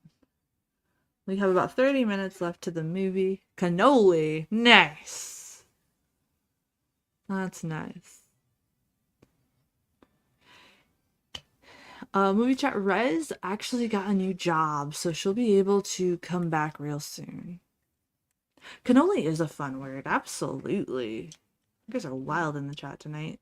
We have about 30 minutes left to the movie. Cannoli. Nice. That's nice. Movie chat Rez actually got a new job, so she'll be able to come back real soon. Cannoli is a fun word, absolutely. You guys are wild in the chat tonight.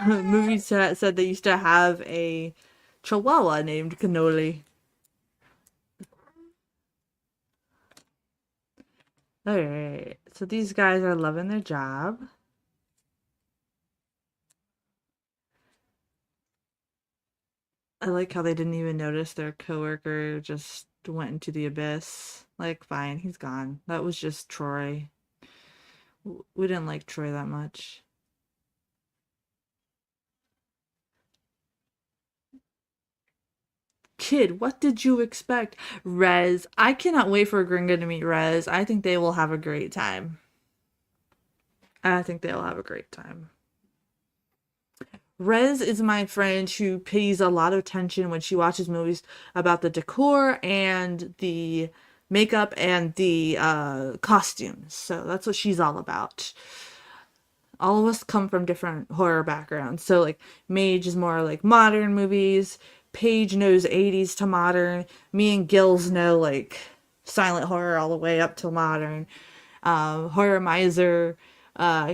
Movie chat said they used to have a chihuahua named Cannoli. Alright, so these guys are loving their job. I like how they didn't even notice their coworker just went into the abyss. Like, fine, he's gone. That was just Troy. We didn't like Troy that much. Kid, what did you expect? Rez. I cannot wait for Gringa to meet Rez. I think they will have a great time. Rez is my friend who pays a lot of attention when she watches movies about the decor and the makeup and the costumes. So that's what she's all about. All of us come from different horror backgrounds. So like Mage is more like modern movies. Paige knows 80s to modern. Me and Gills know like silent horror all the way up to modern. Horror Miser,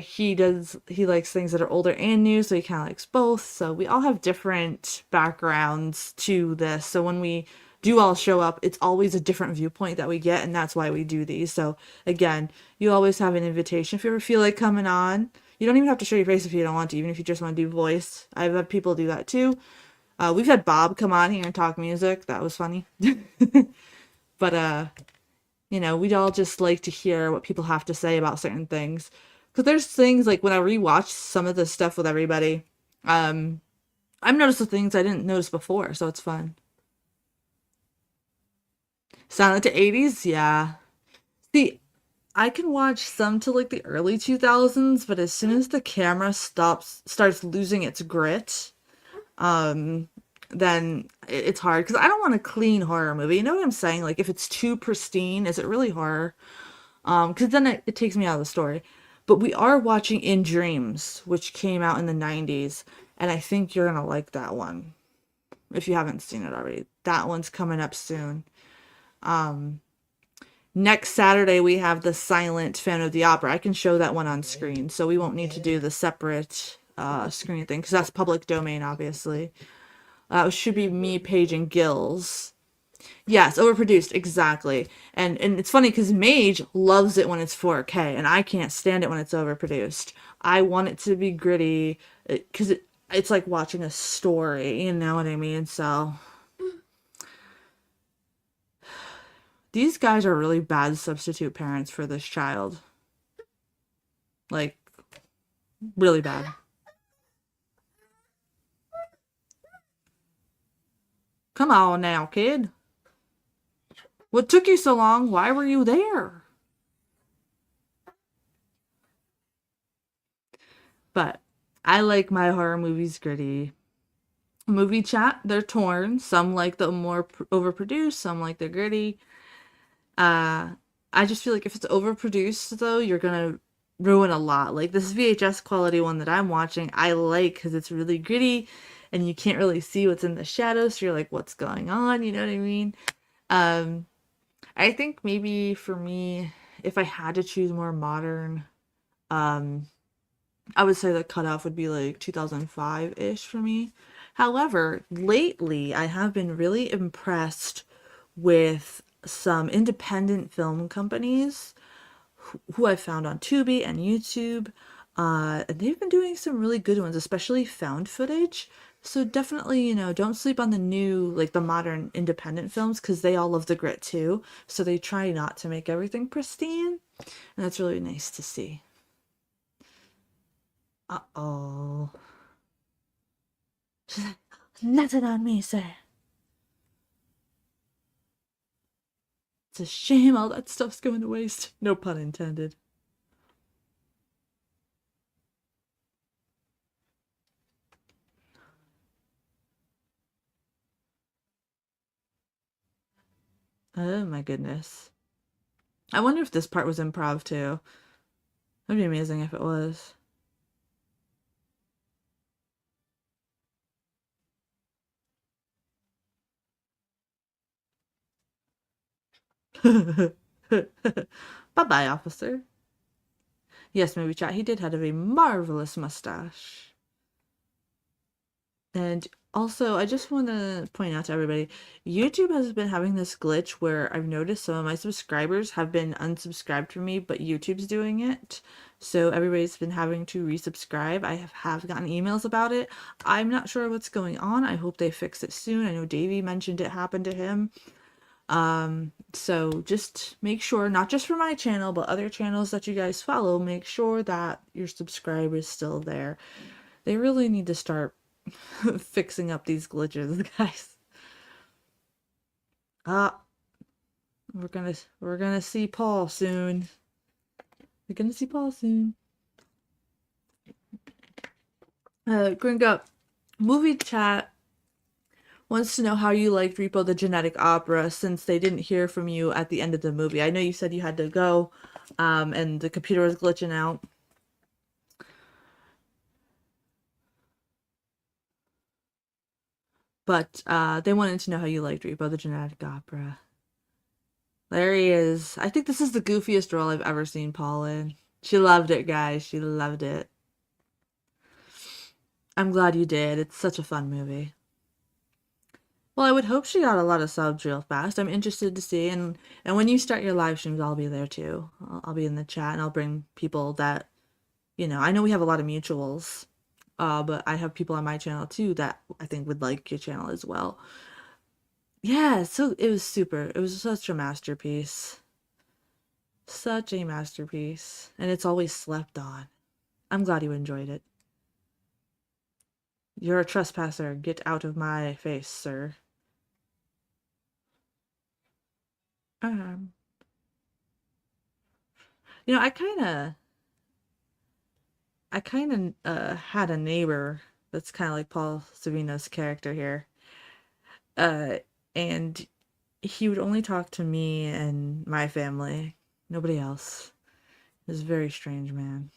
he likes things that are older and new, so he kind of likes both. So we all have different backgrounds to this. So when we do all show up, it's always a different viewpoint that we get, and that's why we do these. So again, you always have an invitation if you ever feel like coming on. You don't even have to show your face if you don't want to, even if you just want to do voice. I've had people do that too. We've had Bob come on here and talk music. That was funny. But you know, we'd all just like to hear what people have to say about certain things. Because there's things like when I rewatch some of this stuff with everybody, I've noticed the things I didn't notice before, so it's fun. Silent to 80s, yeah. See, I can watch some to like the early 2000s, but as soon as the camera starts losing its grit, then it's hard because I don't want a clean horror movie. You know what I'm saying? Like if it's too pristine, is it really horror? Because then it takes me out of the story. But we are watching In Dreams, which came out in the 90s, and I think you're gonna like that one if you haven't seen it already. That one's coming up soon. Next Saturday we have the Silent Phantom of the Opera. I can show that one on screen, so we won't need to do the separate screen thing because that's public domain, obviously. It should be me, Paige, and Gills. Yes, overproduced, exactly. And it's funny because Mage loves it when it's 4K, and I can't stand it when it's overproduced. I want it to be gritty because it's like watching a story, you know what I mean? So these guys are really bad substitute parents for this child. Like, really bad. Come on now, kid. What took you so long? Why were you there? But I like my horror movies gritty. Movie chat, they're torn. Some like the more overproduced, some like the gritty. Uh, I just feel like if it's overproduced, though, you're gonna ruin a lot. Like this VHS quality one that I'm watching, I like because it's really gritty, and you can't really see what's in the shadows. So you're like, what's going on? You know what I mean? Um, I think maybe for me, if I had to choose more modern, um, I would say the cutoff would be like 2005-ish for me. However, lately I have been really impressed with some independent film companies who I found on Tubi and YouTube. And they've been doing some really good ones, especially found footage. So definitely, don't sleep on the new, like the modern independent films, because they all love the grit too. So they try not to make everything pristine, and that's really nice to see. Uh-oh. She's like, nothing on me, sir. It's a shame all that stuff's going to waste. No pun intended. Oh my goodness. I wonder if this part was improv too. That'd be amazing if it was. Bye-bye, officer. Yes, movie chat. He did have a marvelous mustache. And also, I just want to point out to everybody, YouTube has been having this glitch where I've noticed some of my subscribers have been unsubscribed from me, but YouTube's doing it. So everybody's been having to resubscribe. I have gotten emails about it. I'm not sure what's going on. I hope they fix it soon. I know Davey mentioned it happened to him. So just make sure, not just for my channel, but other channels that you guys follow, make sure that your subscribe is still there. They really need to start fixing up these glitches, guys. Ah, we're gonna see Paul soon. We're gonna see Paul soon. Gringo, movie chat wants to know how you liked Repo the Genetic Opera since they didn't hear from you at the end of the movie. I know you said you had to go, and the computer was glitching out. But they wanted to know how you liked Repo the Genetic Opera. There he is. I think this is the goofiest role I've ever seen Paul in. She loved it, guys. She loved it. I'm glad you did. It's such a fun movie. Well, I would hope she got a lot of subs real fast. I'm interested to see, and when you start your live streams, I'll be there too. I'll be in the chat, and I'll bring people that, I know we have a lot of mutuals, but I have people on my channel too that I think would like your channel as well. Yeah, so it was super. It was such a masterpiece. Such a masterpiece. And it's always slept on. I'm glad you enjoyed it. You're a trespasser. Get out of my face, sir. Um, I kind of had a neighbor that's kind of like Paul Savino's character here. Uh, and he would only talk to me and my family, nobody else. He was a very strange man.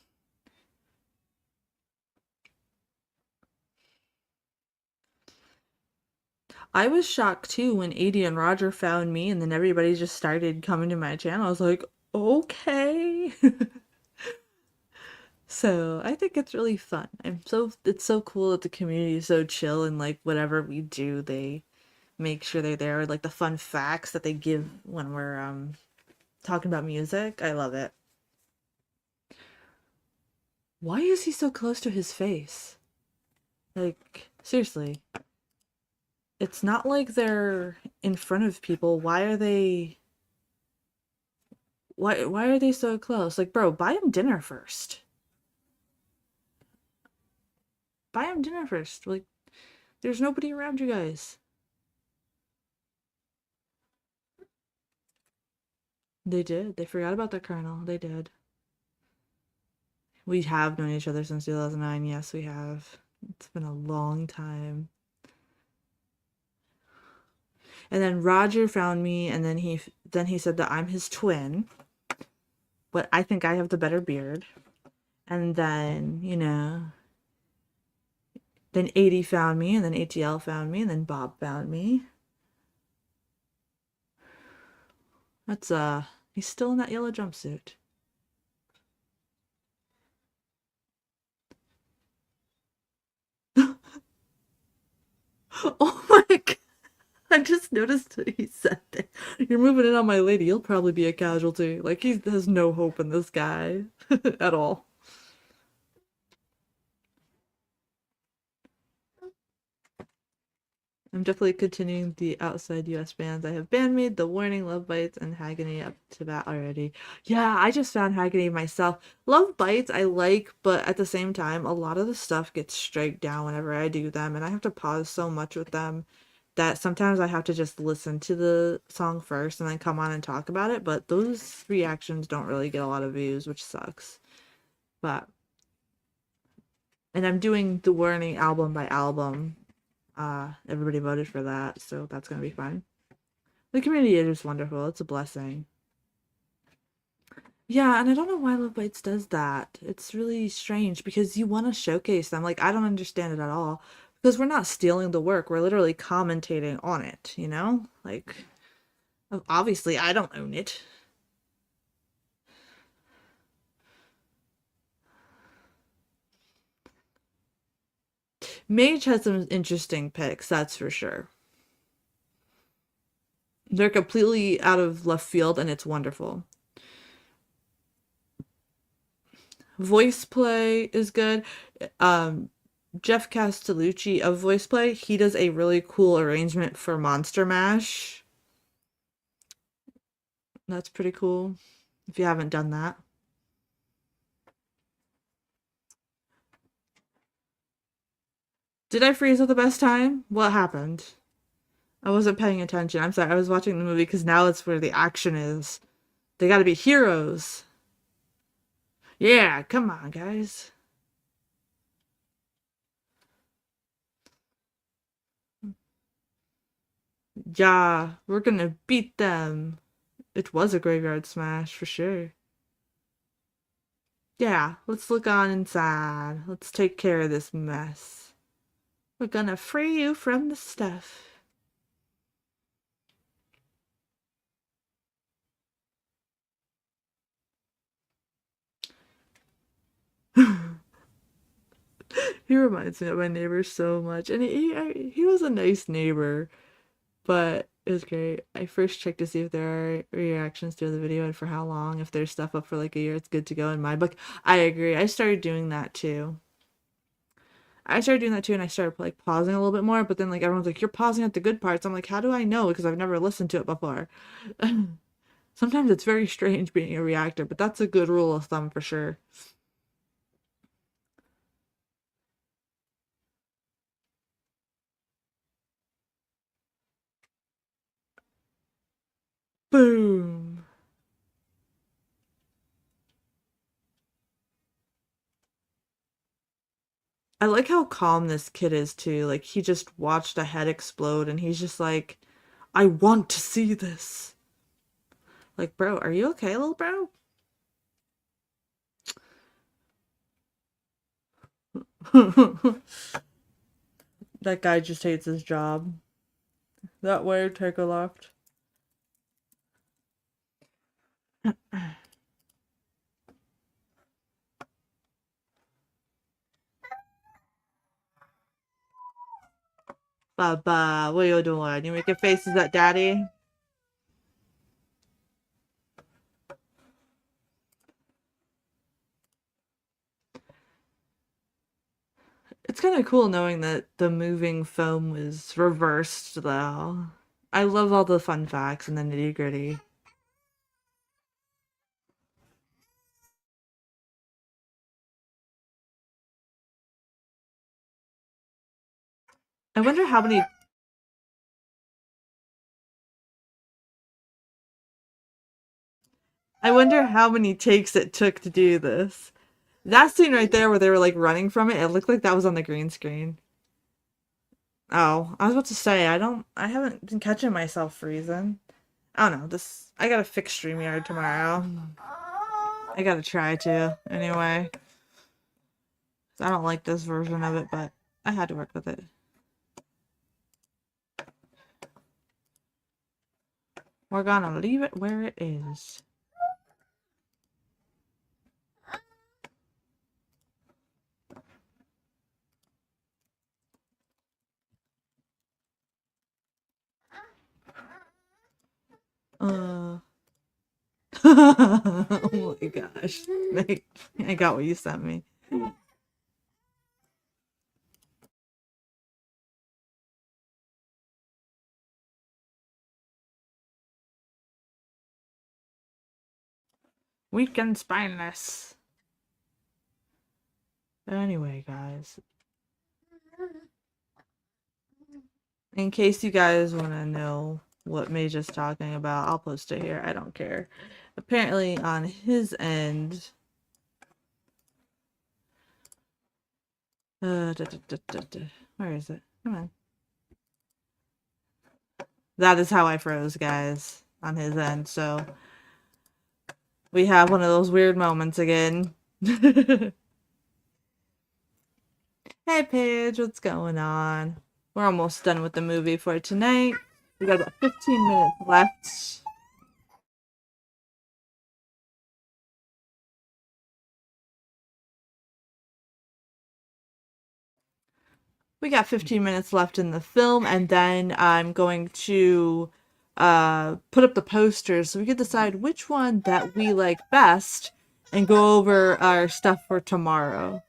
I was shocked too when Adie and Roger found me and then everybody just started coming to my channel. I was like, okay. So I think it's really fun. It's so cool that the community is so chill and like whatever we do, they make sure they're there. Like the fun facts that they give when we're talking about music. I love it. Why is he so close to his face? Like, seriously. It's not like they're in front of people. Why are they so close? Like, bro, buy him dinner first. Buy him dinner first. Like, there's nobody around you guys. They did. They forgot about the colonel. They did. We have known each other since 2009. Yes, we have. It's been a long time. And then Roger found me, and then he said that I'm his twin, but I think I have the better beard. And then, then 80 found me, and then ATL found me, and then Bob found me. That's he's still in that yellow jumpsuit. Oh my god. I just noticed that he said that. You're moving in on my lady, you'll probably be a casualty. Like, he has no hope in this guy at all. I'm definitely continuing the outside US bands. I have Bandmaid, The Warning, Love Bites, and Haggany up to bat already. Yeah, I just found Haggany myself. Love Bites I like, but at the same time, a lot of the stuff gets striked down whenever I do them, and I have to pause so much with them that sometimes I have to just listen to the song first and then come on and talk about it, but those reactions don't really get a lot of views, which sucks. But and I'm doing The Warning album by album. Everybody voted for that, so that's gonna be fun. The community is just wonderful. It's a blessing. Yeah, and I don't know why Love Bites does that. It's really strange because you want to showcase them. Like, I don't understand it at all. Because we're not stealing the work, we're literally commentating on it, you know? Like, obviously, I don't own it. Mage has some interesting picks, that's for sure. They're completely out of left field, and it's wonderful. Voice play is good. Um, Jeff Castellucci of Voice Play, he does a really cool arrangement for Monster Mash. That's pretty cool if you haven't done that. Did I freeze at the best time? What happened? I wasn't paying attention. I'm sorry. I was watching the movie because now it's where the action is. They gotta be heroes. Yeah, come on, guys. Yeah, we're gonna beat them. It was a graveyard smash for sure. Yeah, let's look on inside. Let's take care of this mess. We're gonna free you from the stuff. He reminds me of my neighbor so much, and he was a nice neighbor, but it was great. I first checked to see if there are reactions to the video and for how long. If there's stuff up for like a year, it's good to go in my book. I agree. I started doing that too. And I started like pausing a little bit more, but then like everyone's like, "You're pausing at the good parts." I'm like, "How do I know?" Because I've never listened to it before. Sometimes it's very strange being a reactor, but that's a good rule of thumb for sure. Boom. I like how calm this kid is too. Like he just watched a head explode and he's just like, I want to see this. Like, bro, are you okay, little bro? That guy just hates his job. That way, take a left. Baba, what are you doing? You making faces at daddy? It's kind of cool knowing that the moving foam was reversed, though. I love all the fun facts and the nitty gritty. I wonder how many. I wonder how many takes it took to do this. That scene right there where they were like running from it, it looked like that was on the green screen. Oh, I was about to say I haven't been catching myself freezing. I don't know. I gotta fix StreamYard tomorrow. I gotta try to anyway. I don't like this version of it, but I had to work with it. We're gonna leave it where it is. Uh. Oh my gosh. I got what you sent me. Weekend spineless. Anyway, guys. In case you guys want to know what Mage is talking about, I'll post it here. I don't care. Apparently, on his end, where is it? Come on. That is how I froze, guys, on his end. So we have one of those weird moments again. Hey, Paige, what's going on? We're almost done with the movie for tonight. We got about 15 minutes left. We got 15 minutes left in the film, and then I'm going to put up the posters so we can decide which one that we like best and go over our stuff for tomorrow.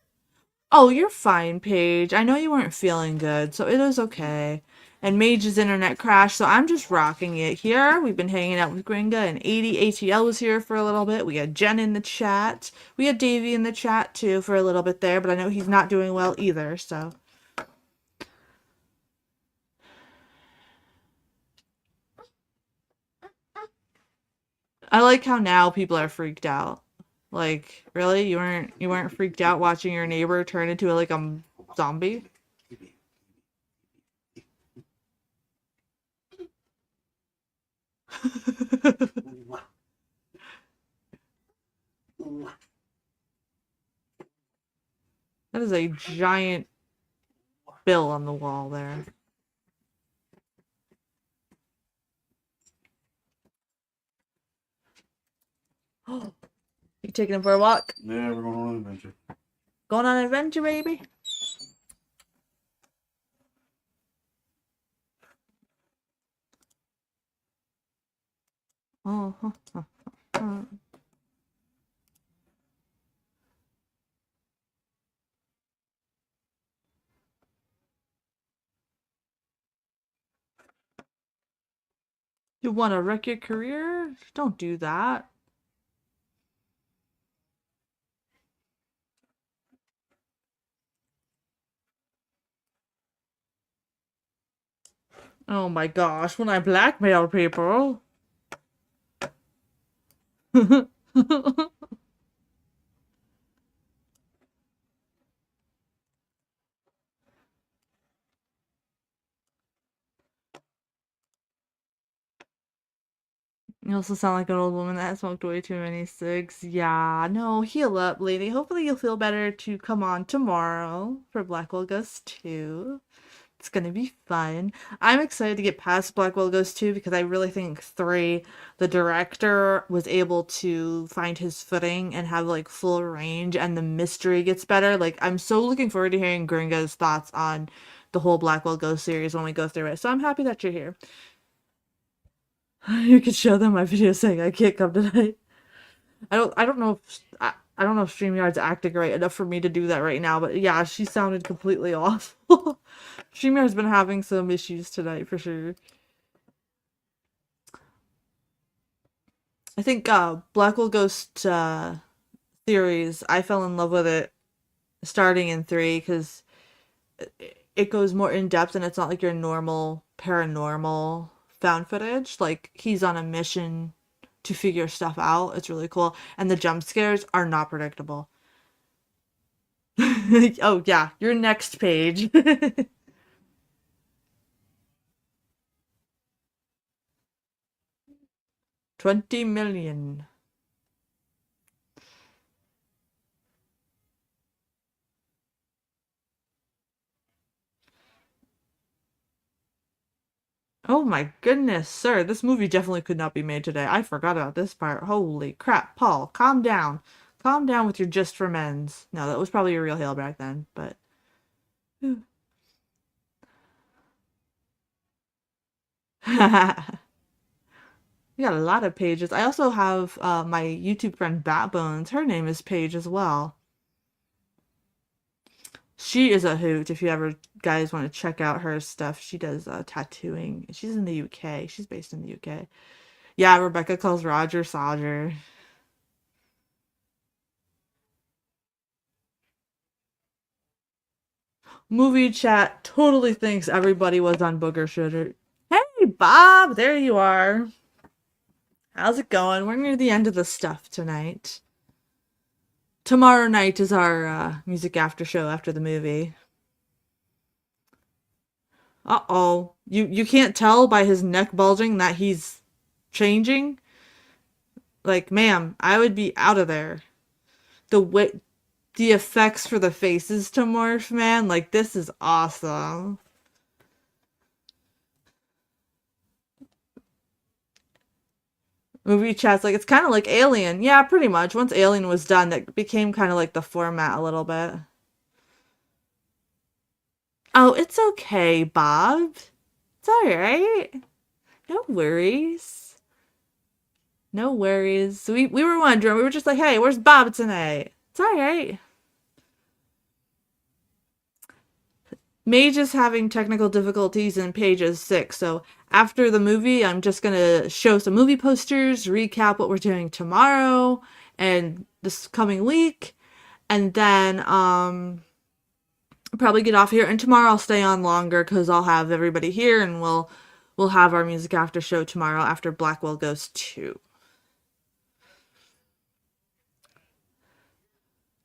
Oh, you're fine, Paige. I know you weren't feeling good, so it is okay. And Mage's internet crashed, so I'm just rocking it here. We've been hanging out with Gringa, and 80 ATL was here for a little bit. We had Jen in the chat. We had Davey in the chat, too, for a little bit there, but I know he's not doing well either, so... I like how now people are freaked out. Like, really? You weren't freaked out watching your neighbor turn into like a zombie? That is a giant bill on the wall there. You taking him for a walk? Yeah, we're going on an adventure. Going on an adventure, baby? Oh, huh, huh, huh. You want to wreck your career? Don't do that. Oh my gosh, when I blackmail people. You also sound like an old woman that has smoked way too many cigs. Yeah, no, heal up, lady. Hopefully you'll feel better to come on tomorrow for Blackwell Ghost 2. It's gonna be fun. I'm excited to get past Blackwell Ghost 2 because I really think 3, the director was able to find his footing and have like full range and the mystery gets better. Like, I'm so looking forward to hearing Gringa's thoughts on the whole Blackwell Ghost series when we go through it. So I'm happy that you're here. You could show them my video saying I can't come tonight. I don't know if I don't know if StreamYard's acting right enough for me to do that right now, but yeah, she sounded completely awful. StreamYard's been having some issues tonight for sure. I think Blackwell Ghost theories, I fell in love with it starting in 3 because it goes more in depth and it's not like your normal paranormal found footage. Like, he's on a mission to figure stuff out. It's really cool. And the jump scares are not predictable. Oh, yeah. Your next page. 20 million. Oh my goodness, sir. This movie definitely could not be made today. I forgot about this part. Holy crap. Paul, calm down. Calm down with your just for men's. No, that was probably a real hail back then, but... We got a lot of pages. I also have my YouTube friend Batbones. Her name is Paige as well. She is a hoot if you ever guys want to check out her stuff. She does tattooing. She's in the UK. She's based in the UK. Yeah, Rebecca calls Roger Sodger. Movie chat totally thinks everybody was on Booger Shooter. Hey, Bob, there you are. How's it going? We're near the end of the stuff tonight. Tomorrow night is our music after show after the movie. Uh-oh. You can't tell by his neck bulging that he's changing? Like, ma'am, I would be out of there. The effects for the faces to morph, man, like, this is awesome. Movie chat's like, it's kind of like Alien. Yeah, pretty much. Once Alien was done, that became kind of like the format a little bit. Oh, it's okay, Bob. It's alright. No worries. No worries. We were wondering. We were just like, hey, where's Bob tonight? It's alright. Mage is having technical difficulties in pages 6, so after the movie, I'm just gonna show some movie posters, recap what we're doing tomorrow and this coming week, and then probably get off here. And tomorrow I'll stay on longer because I'll have everybody here, and we'll have our music after show tomorrow after Blackwell Goes 2.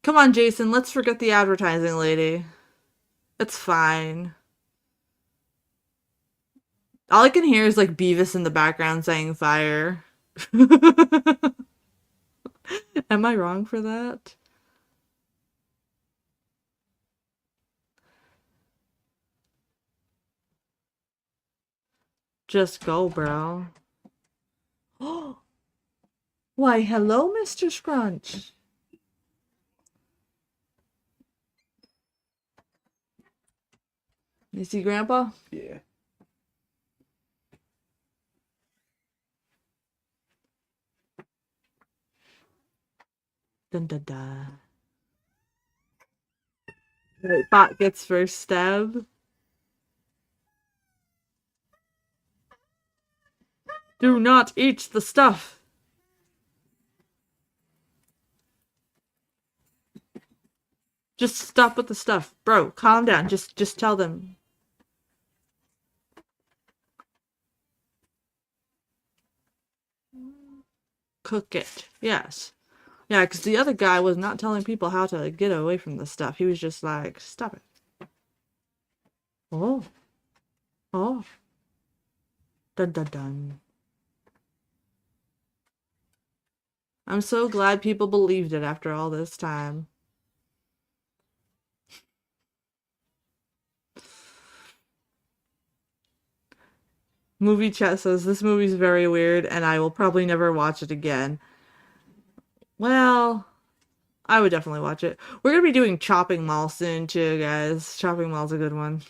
Come on, Jason, let's forget the advertising lady. It's fine. All I can hear is like Beavis in the background saying fire. Am I wrong for that? Just go, bro. Oh, why, hello, Mr. Scrunch. You see Grandpa? Yeah. Dun dun dun. Right, Bot gets first stab. Do not eat the stuff. Just stop with the stuff. Bro, calm down. Just tell them. Cook it. Yes. Yeah, because the other guy was not telling people how to get away from the stuff. He was just like, stop it. Oh. Oh. Dun dun dun. I'm so glad people believed it after all this time. Movie chat says, this movie's very weird and I will probably never watch it again. Well, I would definitely watch it. We're going to be doing Chopping Mall soon too, guys. Chopping Mall's a good one.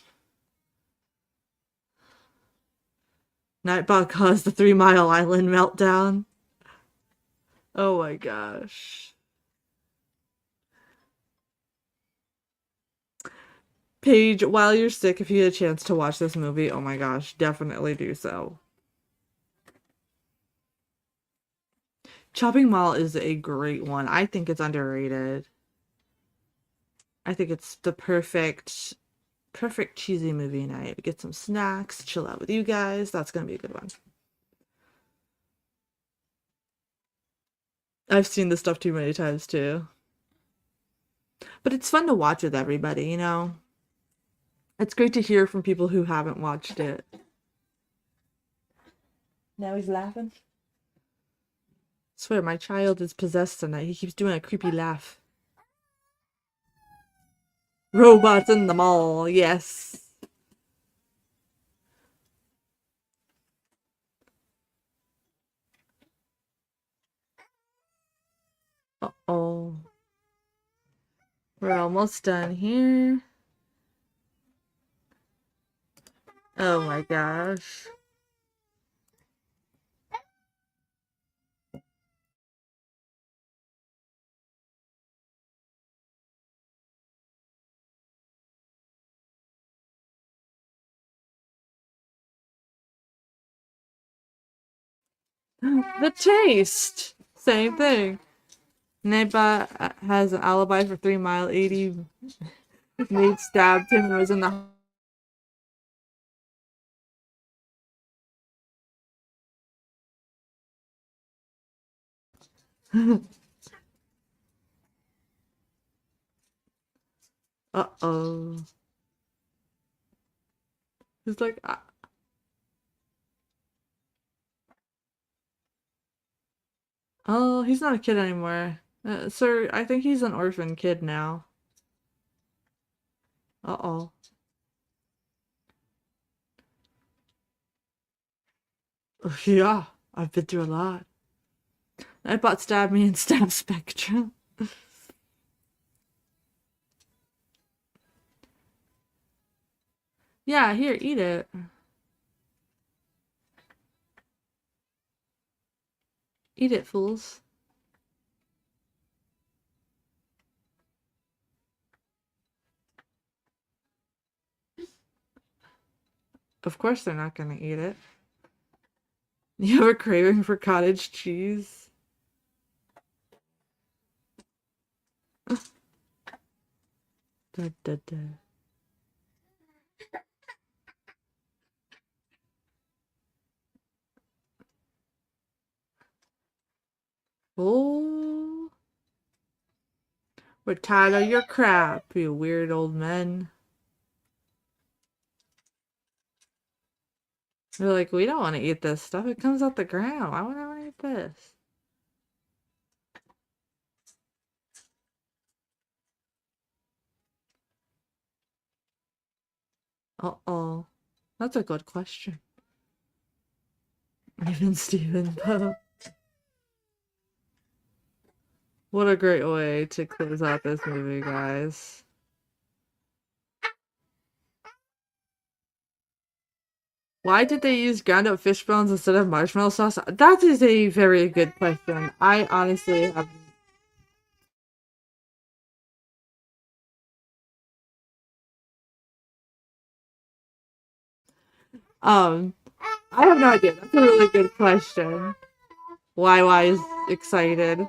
Nightbot caused the 3 Mile Island meltdown. Oh my gosh. Paige, while you're sick, if you get a chance to watch this movie, oh my gosh, definitely do so. Chopping Mall is a great one. I think it's underrated. I think it's the perfect cheesy movie night. Get some snacks, chill out with you guys. That's gonna be a good one. I've seen this stuff too many times too. But it's fun to watch with everybody, you know? It's great to hear from people who haven't watched it. Now he's laughing. Swear, my child is possessed tonight. He keeps doing a creepy laugh. Robots in the mall, yes. Uh-oh. We're almost done here. Oh my gosh. The taste! Same thing. Neighbor has an alibi for 3 Mile 80. Nate stabbed him and was in the uh-oh. He's like, oh, he's not a kid anymore. Sir, I think he's an orphan kid now. Uh-oh. Yeah, I've been through a lot. I bought Stab Me and Stab Spectrum. Yeah, here, eat it. Eat it, fools. Of course they're not gonna eat it. You have a craving for cottage cheese? Da, da, da. Oh. We're tired of your crap, you weird old men. They're like, we don't want to eat this stuff. It comes out the ground. Why would I want to eat this? Uh-oh. That's a good question. Even Steven, though. What a great way to close out this movie, guys. Why did they use ground up fish bones instead of marshmallow sauce? That is a very good question. I honestly have... I have no idea. That's a really good question. Why is excited?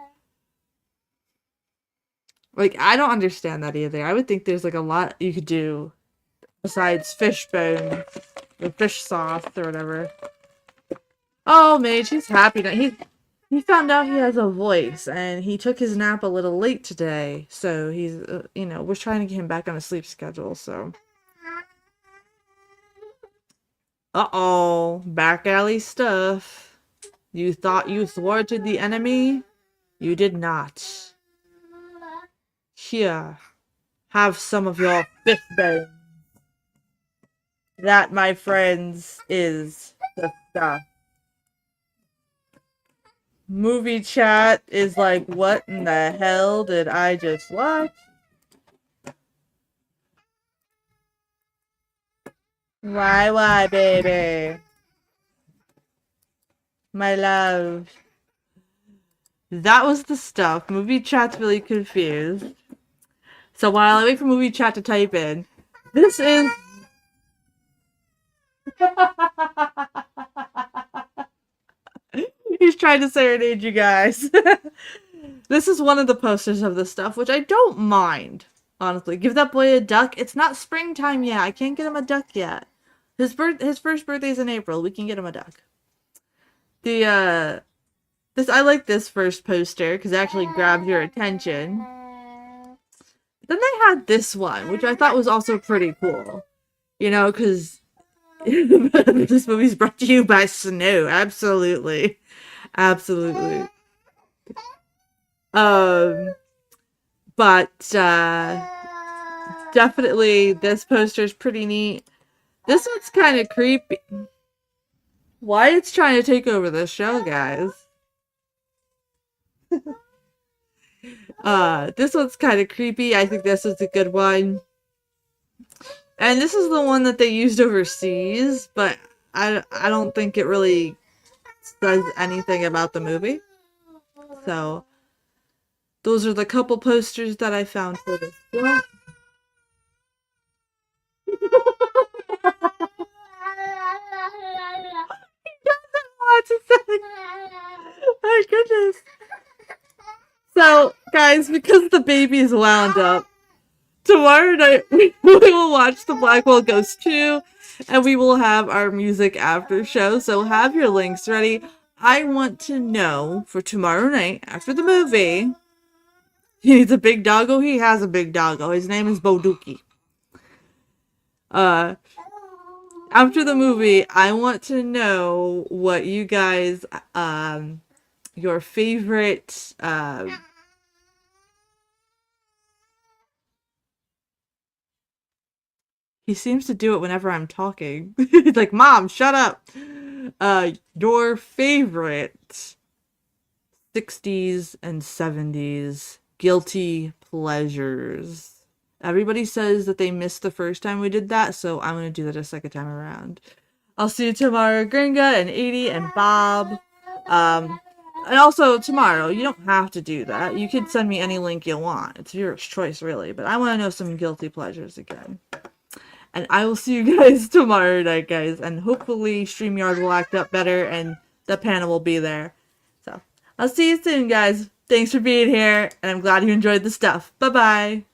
Like, I don't understand that either. I would think there's like a lot you could do besides fish bone or fish sauce or whatever. Oh, Mage, he's happy now. He found out he has a voice, and he took his nap a little late today. So he's, we're trying to get him back on a sleep schedule. So. Uh-oh, back alley stuff. You thought you thwarted the enemy? You did not. Here, have some of your fish bone. That, my friends, is the stuff. Movie chat is like, what in the hell did I just watch? Why, baby? My love. That was the stuff. Movie chat's really confused. So while I wait for movie chat to type in, this is... He's trying to serenade you guys. This is one of the posters of this stuff, which I don't mind. Honestly, give that boy a duck. It's not springtime yet. I can't get him a duck yet. His first birthday's in April. We can get him a duck. I like this first poster because it actually grabs your attention. Then they had this one, which I thought was also pretty cool. Because this movie's brought to you by Snow. Absolutely. Absolutely. But definitely this poster is pretty neat. This one's kind of creepy. Wyatt's trying to take over the show, guys. This one's kind of creepy. I think this is a good one. And this is the one that they used overseas, but I don't think it really says anything about the movie. So, those are the couple posters that I found for this film. My goodness. So, guys, because the baby is wound up, tomorrow night we will watch The Blackwell Ghost 2, and we will have our music after show. So have your links ready. I want to know for tomorrow night after the movie. He needs a big doggo. He has a big doggo. His name is Boduki. After the movie, I want to know what you guys, your favorite, he seems to do it whenever I'm talking. He's like, Mom, shut up. Your favorite 60s and 70s guilty pleasures. Everybody says that they missed the first time we did that, so I'm going to do that a second time around. I'll see you tomorrow, Gringa and Edie and Bob. And also tomorrow, you don't have to do that. You can send me any link you want. It's your choice, really. But I want to know some guilty pleasures again. And I will see you guys tomorrow night, guys. And hopefully StreamYard will act up better and the panel will be there. So, I'll see you soon, guys. Thanks for being here. And I'm glad you enjoyed the stuff. Bye-bye.